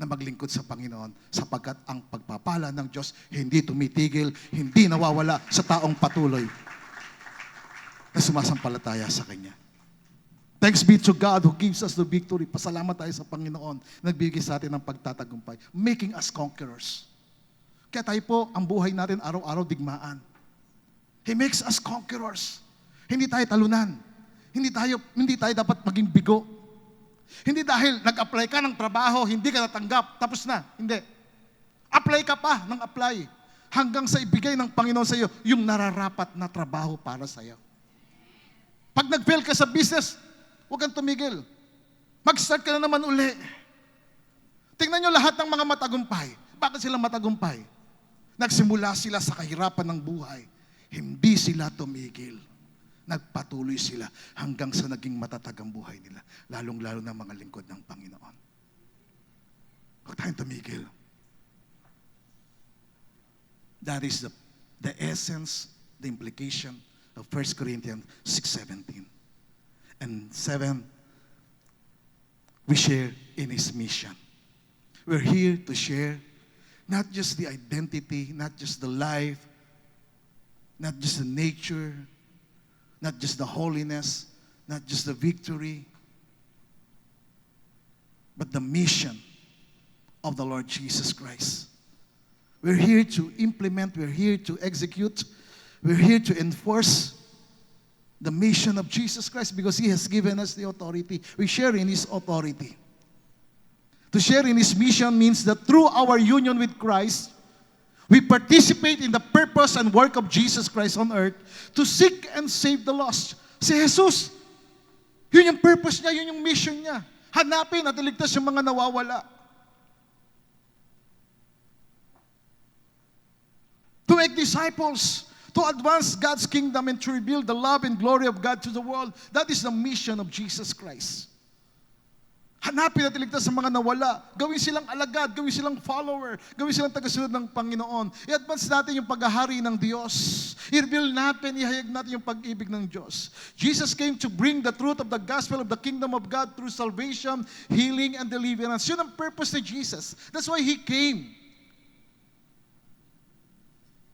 na maglingkod sa Panginoon sapagkat ang pagpapala ng Diyos hindi tumitigil, hindi nawawala sa taong patuloy na sumasampalataya sa Kanya. Thanks be to God who gives us the victory. Pasalamat tayo sa Panginoon. Nagbigay sa atin ng pagtatagumpay. Making us conquerors. Kaya tayo po, ang buhay natin araw-araw digmaan. He makes us conquerors. Hindi tayo talunan. Hindi tayo dapat maging bigo. Hindi dahil nag-apply ka ng trabaho, hindi ka natanggap, tapos na. Hindi. Apply ka pa ng apply. Hanggang sa ibigay ng Panginoon sa iyo yung nararapat na trabaho para sa iyo. Pag nag-fail ka sa business, huwag kang tumigil. Mag-start ka na naman uli. Tingnan nyo lahat ng mga matagumpay. Bakit sila matagumpay? Nagsimula sila sa kahirapan ng buhay. Hindi sila tumigil. Nagpatuloy sila hanggang sa naging matatag ang buhay nila. Lalong-lalo na mga lingkod ng Panginoon. Huwag tayong tumigil. That is the essence, the implication of 1 Corinthians 6:17. And 7, we share in His mission. We're here to share not just the identity, not just the life, not just the nature, not just the holiness, not just the victory, but the mission of the Lord Jesus Christ. We're here to implement, we're here to execute, we're here to enforce the mission of Jesus Christ because He has given us the authority. We share in His authority. To share in His mission means that through our union with Christ, we participate in the purpose and work of Jesus Christ on earth to seek and save the lost. Si Jesus, yun yung purpose niya, yun yung mission niya. Hanapin at iligtas yung mga nawawala. To make disciples, to advance God's kingdom and to reveal the love and glory of God to the world. That is the mission of Jesus Christ. Hanapin at iligtas sa mga nawala. Gawin silang alagad, gawin silang follower, gawin silang tagasunod ng Panginoon. I-advance natin yung paghahari ng Diyos. I-reveal natin, ihayag natin yung pag-ibig ng Diyos. Jesus came to bring the truth of the gospel of the kingdom of God through salvation, healing, and deliverance. Yun ang purpose ni Jesus. That's why He came.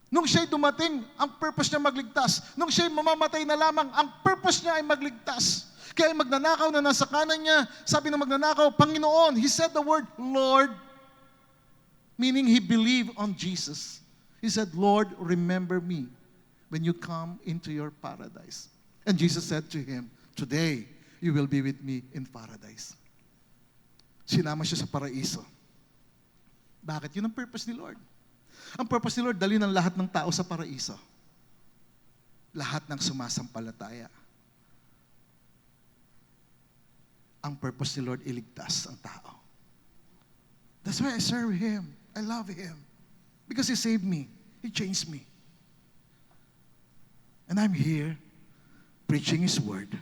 Nung siya'y dumating, ang purpose niya magligtas. Nung siya'y mamamatay na lamang, ang purpose niya ay magligtas. Kaya magnanakaw na nasa kanan niya, sabi ng magnanakaw, Panginoon, he said the word Lord, meaning he believed on Jesus. He said, Lord, remember me when you come into your paradise. And Jesus said to him, today, you will be with me in paradise. Sinama siya sa paraiso. Bakit? Yun ang purpose ni Lord. Ang purpose ni Lord, dali ng lahat ng tao sa paraiso. Lahat ng sumasampalataya. Ang purpose ni Lord, iligtas ang tao. That's why I serve Him. I love Him. Because He saved me. He changed me. And I'm here preaching His word.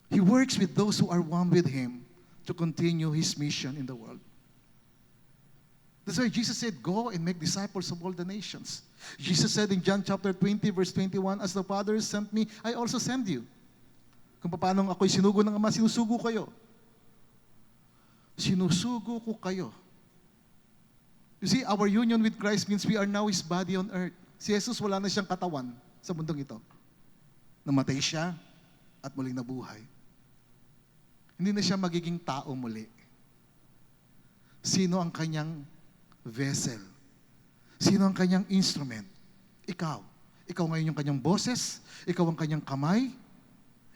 He works with those who are one with Him to continue His mission in the world. That's why Jesus said, go and make disciples of all the nations. Jesus said in John chapter 20, verse 21, as the Father sent me, I also send you. Kung paano ako'y sinugo ng Ama, sinusugo kayo. Sinusugo ko kayo. You see, our union with Christ means we are now His body on earth. Si Jesus wala na siyang katawan sa mundong ito. Namatay siya at muling nabuhay. Hindi na siya magiging tao muli. Sino ang kanyang vessel? Sino ang kanyang instrument? Ikaw. Ikaw ngayon yung kanyang boses. Ikaw ang kanyang kamay.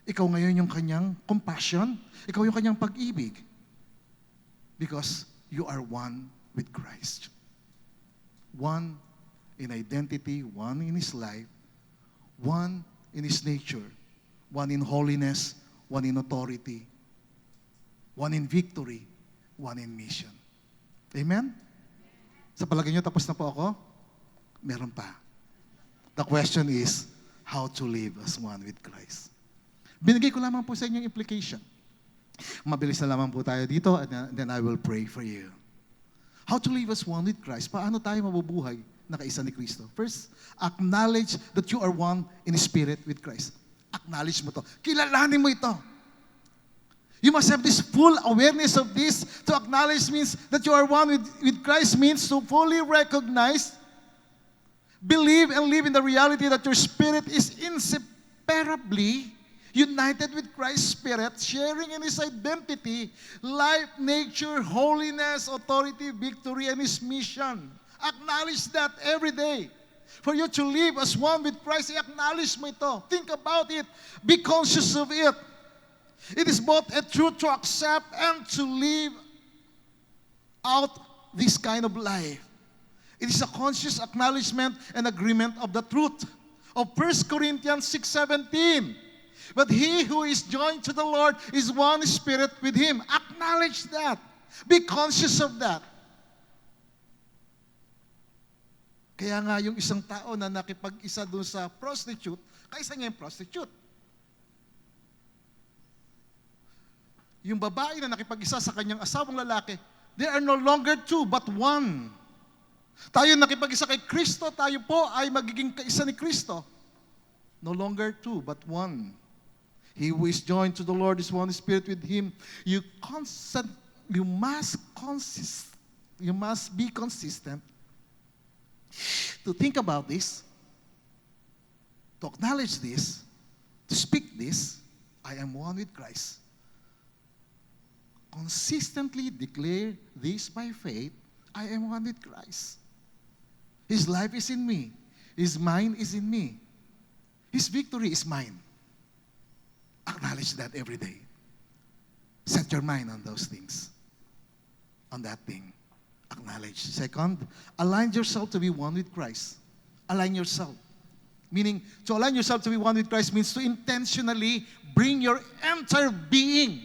Ikaw ngayon yung kanyang compassion. Ikaw yung kanyang pag-ibig. Because you are one with Christ. One in identity, one in His life, one in His nature, one in holiness, one in authority, one in victory, one in mission. Amen? Sa palagay nyo, tapos na po ako? Meron pa. The question is, how to live as one with Christ. Binigay ko lamang po sa inyong implication. Mabilis na lamang po tayo dito, and then I will pray for you. How to live as one with Christ. Paano tayo mabubuhay na kaisa ni Kristo? First, acknowledge that you are one in spirit with Christ. Acknowledge mo to. Kilalanin mo ito. You must have this full awareness of this. To acknowledge means that you are one with Christ means to fully recognize, believe, and live in the reality that your spirit is inseparably united with Christ's Spirit, sharing in His identity, life, nature, holiness, authority, victory, and His mission. Acknowledge that every day. For you to live as one with Christ, i-acknowledge mo ito. Think about it. Be conscious of it. It is both a truth to accept and to live out this kind of life. It is a conscious acknowledgement and agreement of the truth of 1 Corinthians 6:17. But he who is joined to the Lord is one spirit with Him. Acknowledge that. Be conscious of that. Kaya nga yung isang tao na nakipag-isa doon sa prostitute, kaisa niya yung prostitute. Yung babae na nakipag-isa sa kanyang asawang lalaki, they are no longer two but one. Tayo nakipag-isa kay Kristo, tayo po ay magiging kaisa ni Kristo. No longer two but one. He who is joined to the Lord is one spirit with Him. You must be consistent to think about this, to acknowledge this, to speak this. I am one with Christ. Consistently declare this by faith. I am one with Christ. His life is in me. His mind is in me. His victory is mine. Acknowledge that every day. Set your mind on those things. On that thing. Acknowledge. Second, align yourself to be one with Christ. Align yourself. Meaning, to align yourself to be one with Christ means to intentionally bring your entire being.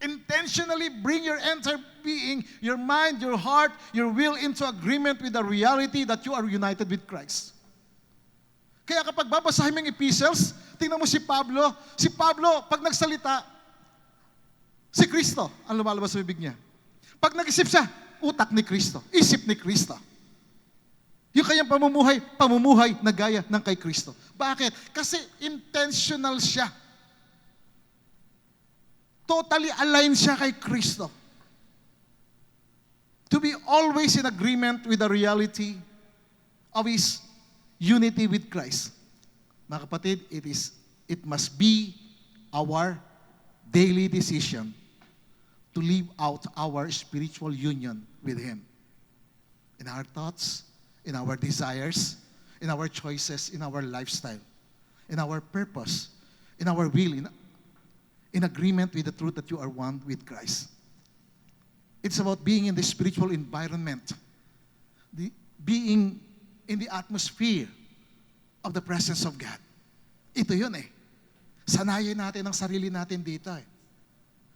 Intentionally bring your entire being, your mind, your heart, your will into agreement with the reality that you are united with Christ. Kaya kapag babasahin mo yung epistles, tingnan mo si Pablo. Si Pablo, pag nagsalita, Si Kristo ang lumalabas sa bibig niya. Pag nag-isip siya, utak ni Kristo, isip ni Kristo. Yung kanyang pamumuhay na gaya ng kay Kristo. Bakit? Kasi intentional siya. Totally aligned siya kay Kristo. To be always in agreement with the reality of His unity with Christ. Mga kapatid, it must be our daily decision to live out our spiritual union with Him. In our thoughts, in our desires, in our choices, in our lifestyle, in our purpose, in our will, in agreement with the truth that you are one with Christ. It's about being in the spiritual environment, being in the atmosphere of the presence of God. Ito yun eh. Sanayin natin ang sarili natin dito eh.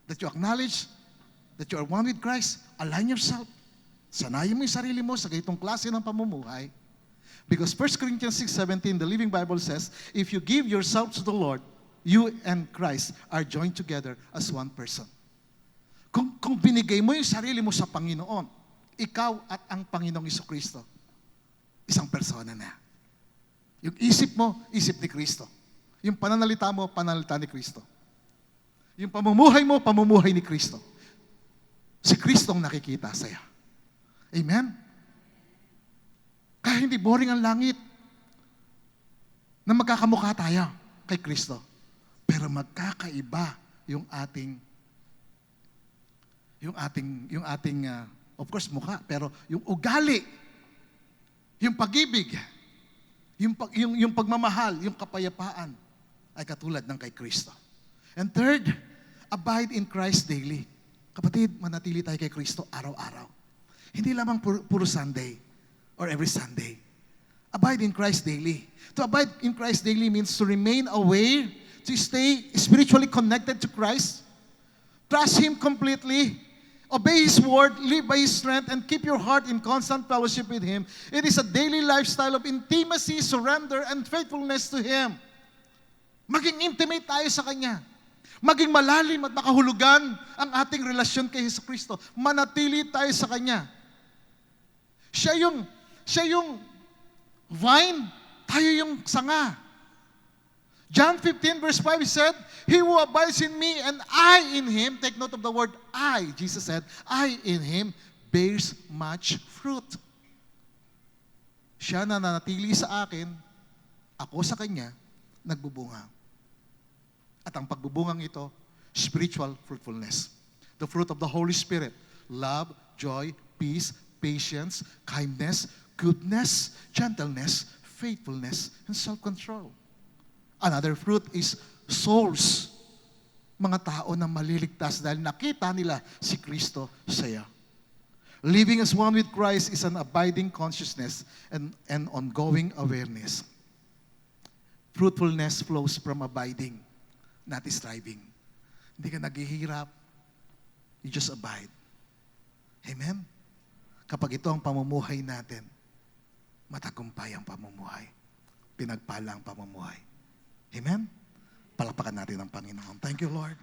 That you acknowledge that you are one with Christ, align yourself. Sanayin mo yung sarili mo sa ganitong klase ng pamumuhay. Because 1 Corinthians 6:17, the Living Bible says, if you give yourself to the Lord, you and Christ are joined together as one person. Kung binigay mo yung sarili mo sa Panginoon, ikaw at ang Panginoong Jesucristo, isang persona na. Yung isip mo, isip ni Kristo. Yung pananalita mo, pananalita ni Kristo. Yung pamumuhay mo, pamumuhay ni Kristo. Si Kristo ang nakikita sa'yo. Amen? Kaya hindi boring ang langit na magkakamukha tayo kay Kristo. Pero magkakaiba yung ating of course mukha, pero yung ugali, yung pag-ibig, yung pagmamahal, yung kapayapaan ay katulad ng kay Kristo. And third, abide in Christ daily. Kapatid, manatili tayo kay Kristo araw-araw. Hindi lamang puro Sunday or every Sunday. Abide in Christ daily. To abide in Christ daily means to remain aware, to stay spiritually connected to Christ, trust Him completely, obey His word, live by His strength, and keep your heart in constant fellowship with Him. It is a daily lifestyle of intimacy, surrender, and faithfulness to Him. Maging intimate tayo sa Kanya. Maging malalim at makahulugan ang ating relasyon kay Jesucristo. Manatili tayo sa Kanya. Siya yung vine, tayo yung sanga. John 15 verse 5 said, he who abides in me and I in him, take note of the word I, Jesus said, I in him bears much fruit. Siya na nanatili sa akin, ako sa kanya, nagbubunga. At ang pagbubungang ito, spiritual fruitfulness. The fruit of the Holy Spirit, love, joy, peace, patience, kindness, goodness, gentleness, faithfulness, and self-control. Another fruit is souls. Mga tao na maliligtas dahil nakita nila si Kristo sa iyo. Living as one with Christ is an abiding consciousness and ongoing awareness. Fruitfulness flows from abiding, not striving. Hindi ka naghihirap, you just abide. Amen? Kapag ito ang pamumuhay natin, matagumpay ang pamumuhay. Pinagpala ang pamumuhay. Amen? Palakpakan natin ang Panginoon. Thank you, Lord.